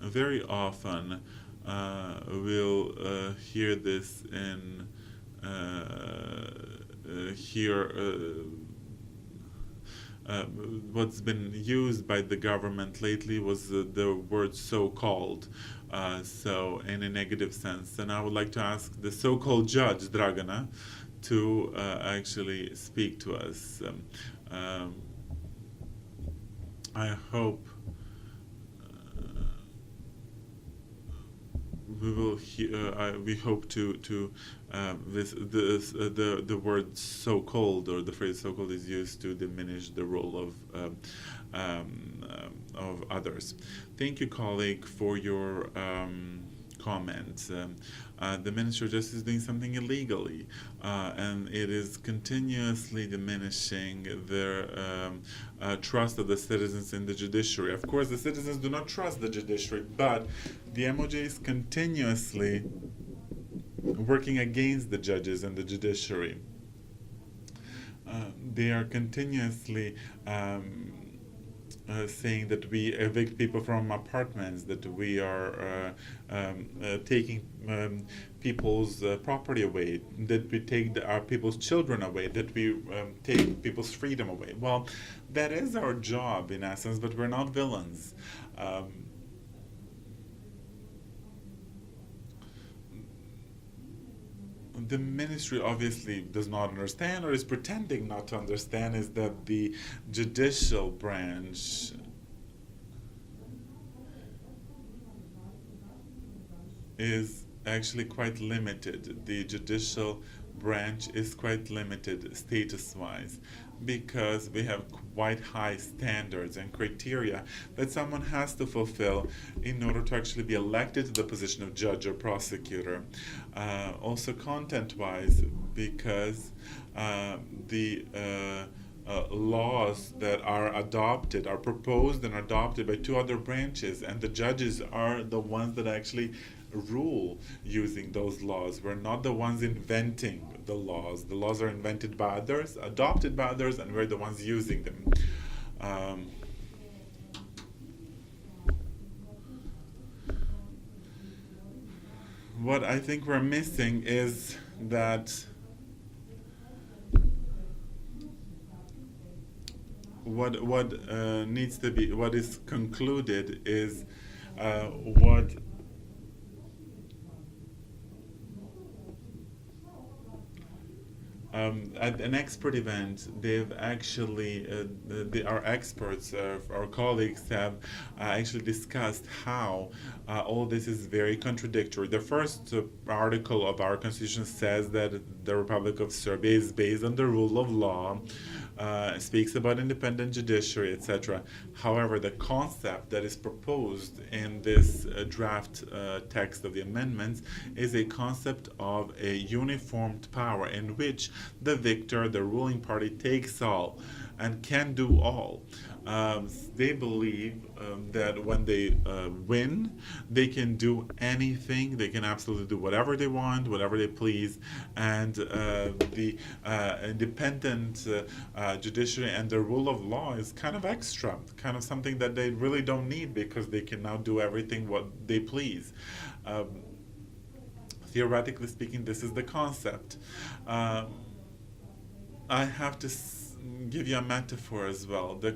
very often we'll hear this in what's been used by the government lately was the word so-called, so in a negative sense. And I would like to ask the so-called judge, Dragana, to actually speak to us. I hope we will we hope to the word so-called, or the phrase so-called, is used to diminish the role of others. Thank you, colleague, for your comments. The Ministry of Justice is doing something illegally, and it is continuously diminishing their trust of the citizens in the judiciary. Of course, the citizens do not trust the judiciary, but the MOJ is continuously working against the judges and the judiciary. They are continuously saying that we evict people from apartments, that we are taking people's property away, that we take our people's children away, that we take people's freedom away. Well, that is our job in essence, but we're not villains. The ministry obviously does not understand, or is pretending not to understand, is that the judicial branch is actually quite limited. The judicial branch is quite limited status-wise, because we have quite high standards and criteria that someone has to fulfill in order to actually be elected to the position of judge or prosecutor. Also content-wise, because the laws that are proposed and adopted by two other branches, and the judges are the ones that actually rule using those laws. We're not the ones inventing the laws. The laws are invented by others, adopted by others, and we're the ones using them. What I think we're missing is that what needs to be, what is concluded is what at an expert event, they've actually, our experts, our colleagues have actually discussed how all this is very contradictory. The first article of our constitution says that the Republic of Serbia is based on the rule of law, speaks about independent judiciary, etc. However, the concept that is proposed in this draft text of the amendments is a concept of a uniformed power in which the victor, the ruling party, takes all and can do all. They believe that when they win, they can do anything. They can absolutely do whatever they want, whatever they please, and the independent judiciary and the rule of law is kind of extra, kind of something that they really don't need, because they can now do everything what they please. Theoretically speaking, this is the concept. I have to give you a metaphor as well. The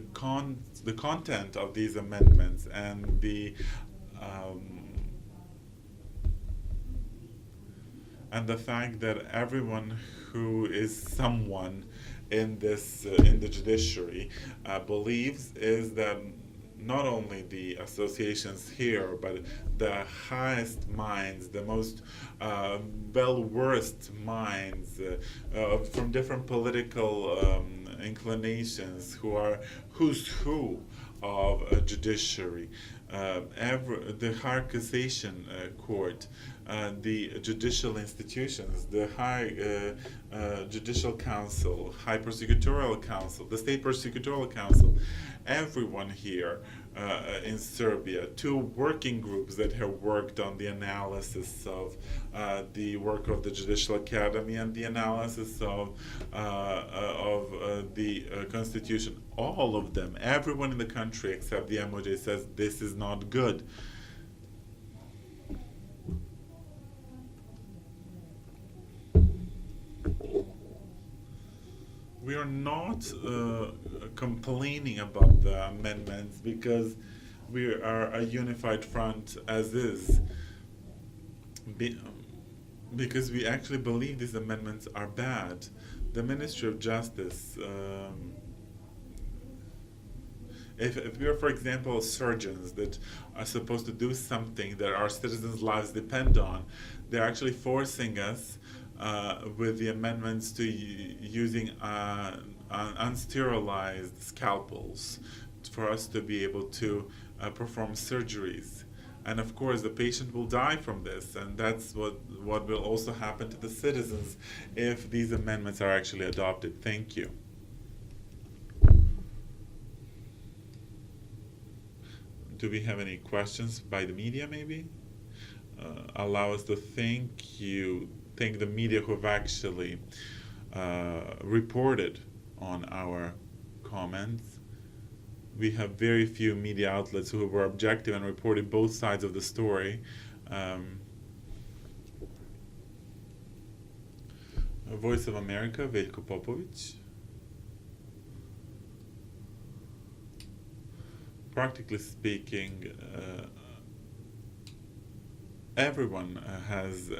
content of these amendments and the fact that everyone who is someone in this in the judiciary believes is that not only the associations here, but the highest minds, the most well-versed minds from different political inclinations, who are who's who of a judiciary, the Higher Cassation Court, the judicial institutions, the High Judicial Council, High Prosecutorial Council, the State Prosecutorial Council, everyone here in Serbia, two working groups that have worked on the analysis of the work of the Judicial Academy and the analysis of the Constitution. All of them, everyone in the country except the MOJ, says this is not good. we are not complaining about the amendments because we are a unified front as is. Because we actually believe these amendments are bad. The Ministry of Justice, if we are, for example, surgeons that are supposed to do something that our citizens' lives depend on, they're actually forcing us with the amendments to using unsterilized scalpels for us to be able to perform surgeries. And of course, the patient will die from this, and that's what will also happen to the citizens if these amendments are actually adopted. Thank you. Do we have any questions by the media, maybe? Allow us to thank the media who have actually reported on our comments. We have very few media outlets who were objective and reported both sides of the story. Voice of America, Veljko Popović. Practically speaking, everyone has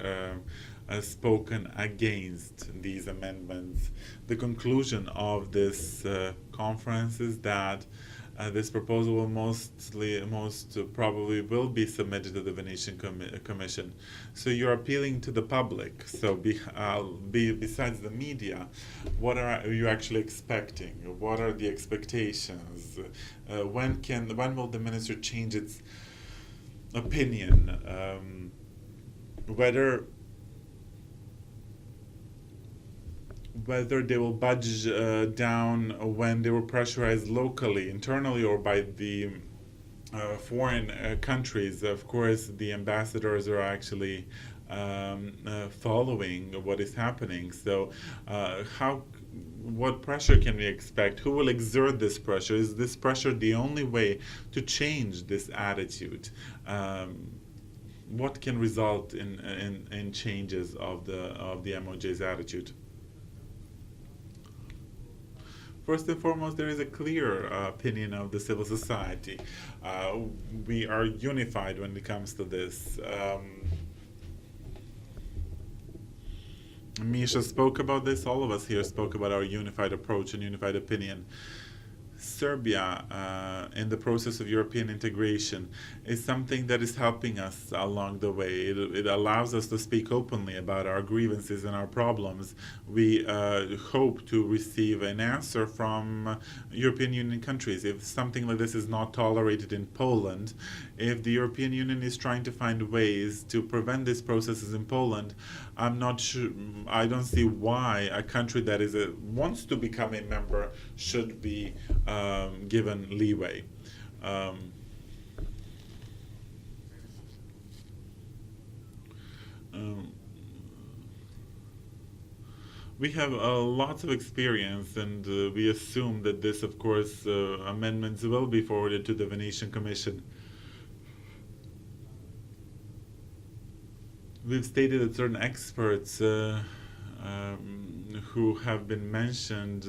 spoken against these amendments. The conclusion of this conference is that this proposal will most probably will be submitted to the Venetian Commission. So you're appealing to the public. So besides the media, what are you actually expecting? What are the expectations? When will the minister change its opinion? Whether they will budge down when they were pressurized locally, internally, or by the foreign countries. Of course, the ambassadors are actually following what is happening. So what pressure can we expect? Who will exert this pressure? Is this pressure the only way to change this attitude? What can result in changes of the MOJ's attitude? First and foremost, there is a clear opinion of the civil society. We are unified when it comes to this. Misha spoke about this. All of us here spoke about our unified approach and unified opinion. Serbia, in the process of European integration, is something that is helping us along the way. It allows us to speak openly about our grievances and our problems. We hope to receive an answer from European Union countries. If something like this is not tolerated in Poland, if the European Union is trying to find ways to prevent these processes in Poland, I'm not sure. I don't see why a country that wants to become a member should be given leeway. We have lots of experience, and we assume that this, of course, amendments will be forwarded to the Venetian Commission. We've stated that certain experts who have been mentioned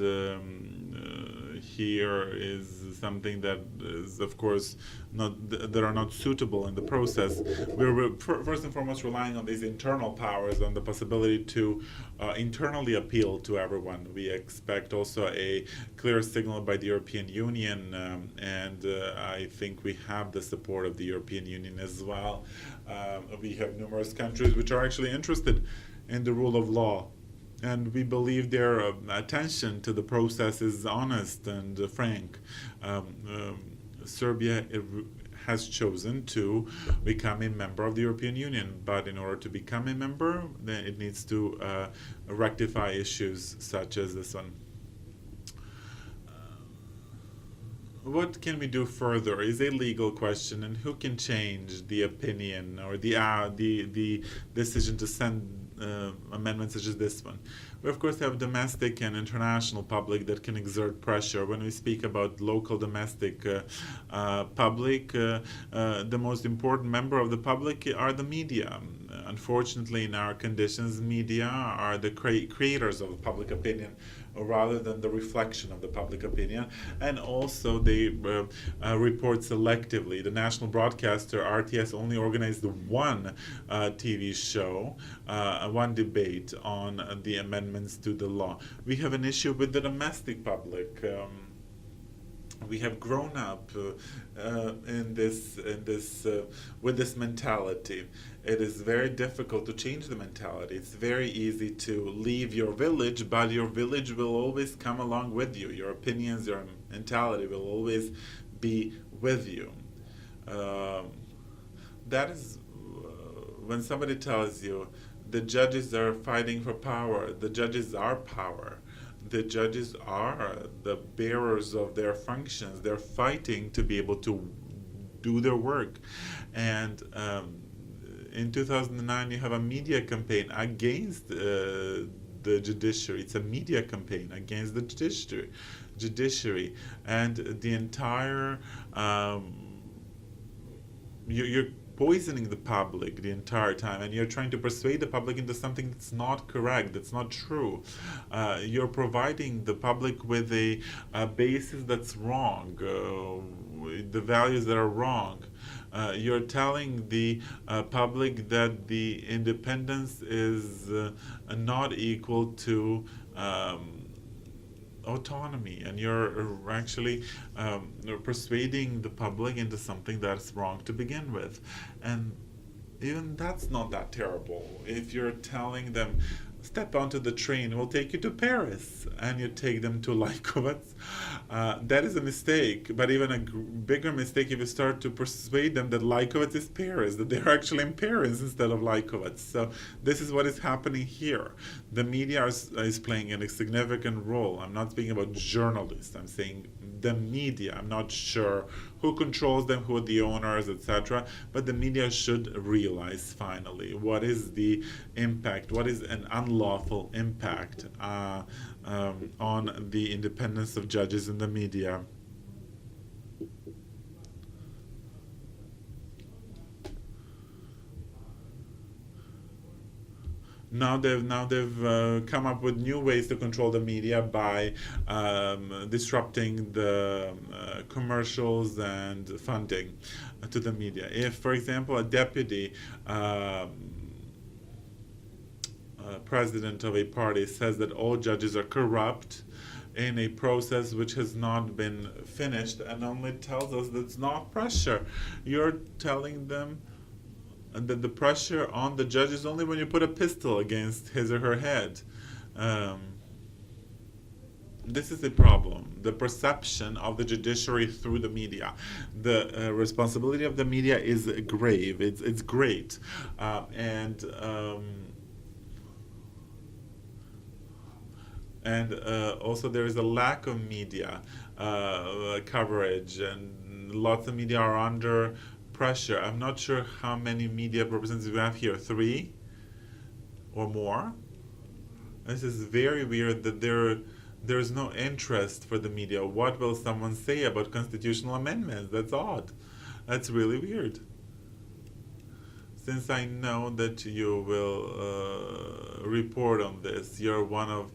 here is something that is, of course, that are not suitable in the process. We're first and foremost relying on these internal powers, on the possibility to internally appeal to everyone. We expect also a clear signal by the European Union, and I think we have the support of the European Union as well. We have numerous countries which are actually interested in the rule of law, and we believe their attention to the process is honest and frank. Serbia has chosen to become a member of the European Union, but in order to become a member, then it needs to rectify issues such as this one. What can we do further is a legal question, and who can change the opinion or the decision to send amendments such as this one? We of course have domestic and international public that can exert pressure. When we speak about local domestic public, the most important member of the public are the media. unfortunately, in our conditions, media are the creators of public opinion rather than the reflection of the public opinion, and also they report selectively. The national broadcaster RTS only organized one TV show, one debate on the amendments to the law. We have an issue with the domestic public. We have grown up with this mentality. It is very difficult to change the mentality. It's very easy to leave your village, but your village will always come along with you. Your opinions, your mentality will always be with you. That is when somebody tells you the judges are fighting for power. The judges are power. The judges are the bearers of their functions. They're fighting to be able to do their work. And in 2009, you have a media campaign against the judiciary. It's a media campaign against the judiciary. And the entire, you're poisoning the public the entire time, and you're trying to persuade the public into something that's not correct, that's not true. You're providing the public with a basis that's wrong, the values that are wrong. You're telling the public that the independence is not equal to autonomy, and you're actually persuading the public into something that's wrong to begin with. And even that's not that terrible. If you're telling them, step onto the train, we'll take you to Paris, and you take them to Lajkovac, that is a mistake. But even a bigger mistake if you start to persuade them that Lajkovac is Paris, that they're actually in Paris instead of Lajkovac. So this is what is happening here. The media is playing a significant role. I'm not speaking about journalists, I'm saying the media. I'm not sure who controls them, who are the owners, etc. But the media should realize finally what is the impact, what is an unlawful impact on the independence of judges in the media. Now they've come up with new ways to control the media by disrupting the commercials and funding to the media. If, for example, a deputy president of a party says that all judges are corrupt in a process which has not been finished, and only tells us that it's not pressure, you're telling them that the pressure on the judge is only when you put a pistol against his or her head. This is a problem. The perception of the judiciary through the media. The responsibility of the media is grave. It's great. And also there is a lack of media coverage, and lots of media are under pressure. I'm not sure how many media representatives we have here, 3 or more. This is very weird that there's no interest for the media. What will someone say about constitutional amendments? That's odd. That's really weird. Since I know that you will report on this, you're one of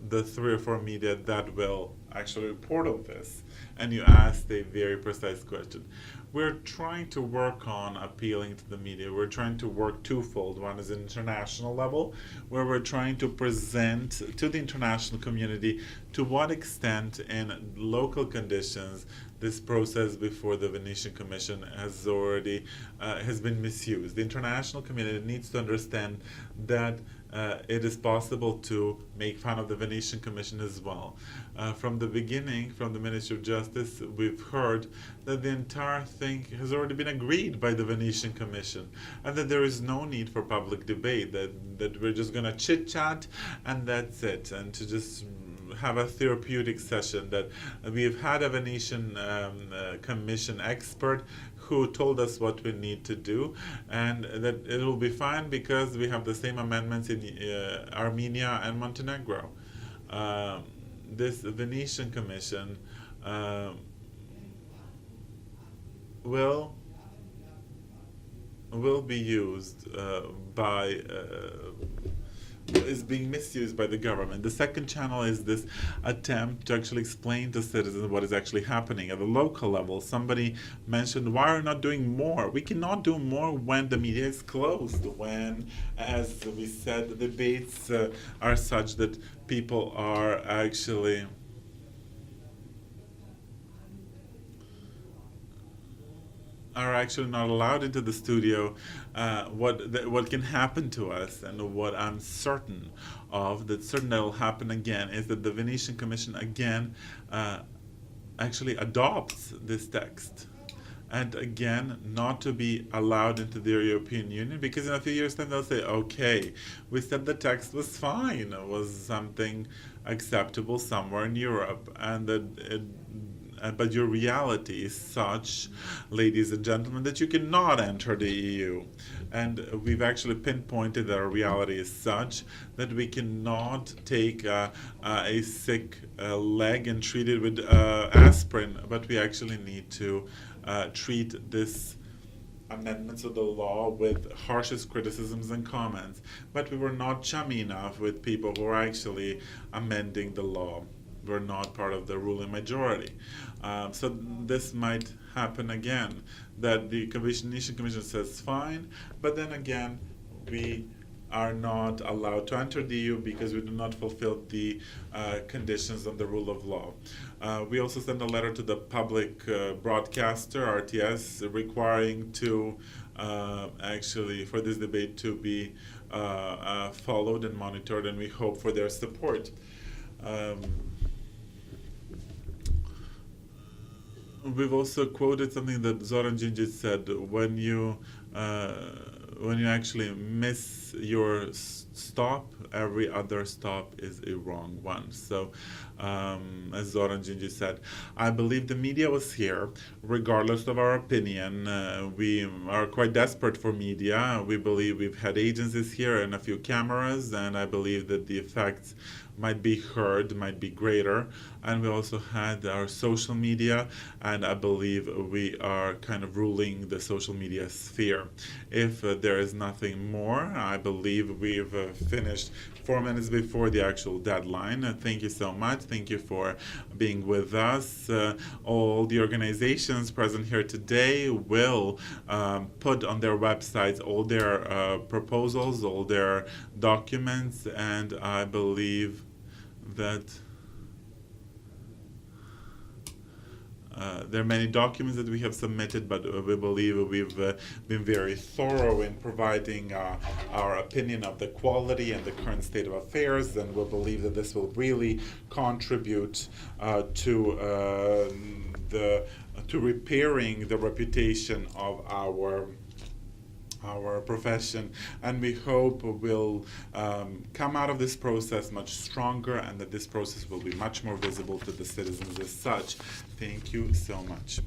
the 3 or 4 media that will actually report on this, and you asked a very precise question. We're trying to work on appealing to the media. We're trying to work twofold. One is an international level, where we're trying to present to the international community to what extent in local conditions this process before the Venetian Commission has already has been misused. The international community needs to understand that it is possible to make fun of the Venetian Commission as well. From the beginning, from the Ministry of Justice, we've heard that the entire thing has already been agreed by the Venetian Commission, and that there is no need for public debate, that we're just going to chit-chat and that's it, and to just have a therapeutic session, that we've had a Venetian Commission expert who told us what we need to do, and that it will be fine because we have the same amendments in Armenia and Montenegro. This Venetian Commission will will be used is being misused by the government. The second channel is this attempt to actually explain to citizens what is actually happening at the local level. Somebody mentioned, why are we not doing more? We cannot do more when the media is closed, when, as we said, the debates are such that people are actually not allowed into the studio. What can happen to us, and what I'm certain of, that will happen again, is that the Venetian Commission again actually adopts this text, and again not to be allowed into the European Union, because in a few years' time they'll say, okay, we said the text was fine, it was something acceptable somewhere in Europe, and that but your reality is such, ladies and gentlemen, that you cannot enter the EU. And we've actually pinpointed that our reality is such that we cannot take a sick leg and treat it with aspirin, but we actually need to treat this amendments of the law with harshest criticisms and comments. But we were not chummy enough with people who are actually amending the law. We're not part of the ruling majority. So this might happen again, that the Venetian Commission says fine, but then again we are not allowed to enter the EU because we do not fulfill the conditions of the rule of law. We also sent a letter to the public broadcaster, RTS, requiring to actually for this debate to be followed and monitored, and we hope for their support. We've also quoted something that Zoran Đinđić said: when you actually miss your stop, every other stop is a wrong one. So, as Zoran Đinđić said, I believe the media was here, regardless of our opinion. We are quite desperate for media. We believe we've had agencies here and a few cameras, and I believe that the effects might be heard, might be greater. And we also had our social media, and I believe we are kind of ruling the social media sphere. If there is nothing more, I believe we've finished 4 minutes before the actual deadline. Thank you so much. Thank you for being with us. All the organizations present here today will put on their websites all their proposals, all their documents, and I believe that there are many documents that we have submitted, but we believe we've been very thorough in providing our opinion of the quality and the current state of affairs, and we believe that this will really contribute to repairing the reputation of our profession, and we hope we'll come out of this process much stronger, and that this process will be much more visible to the citizens as such. Thank you so much.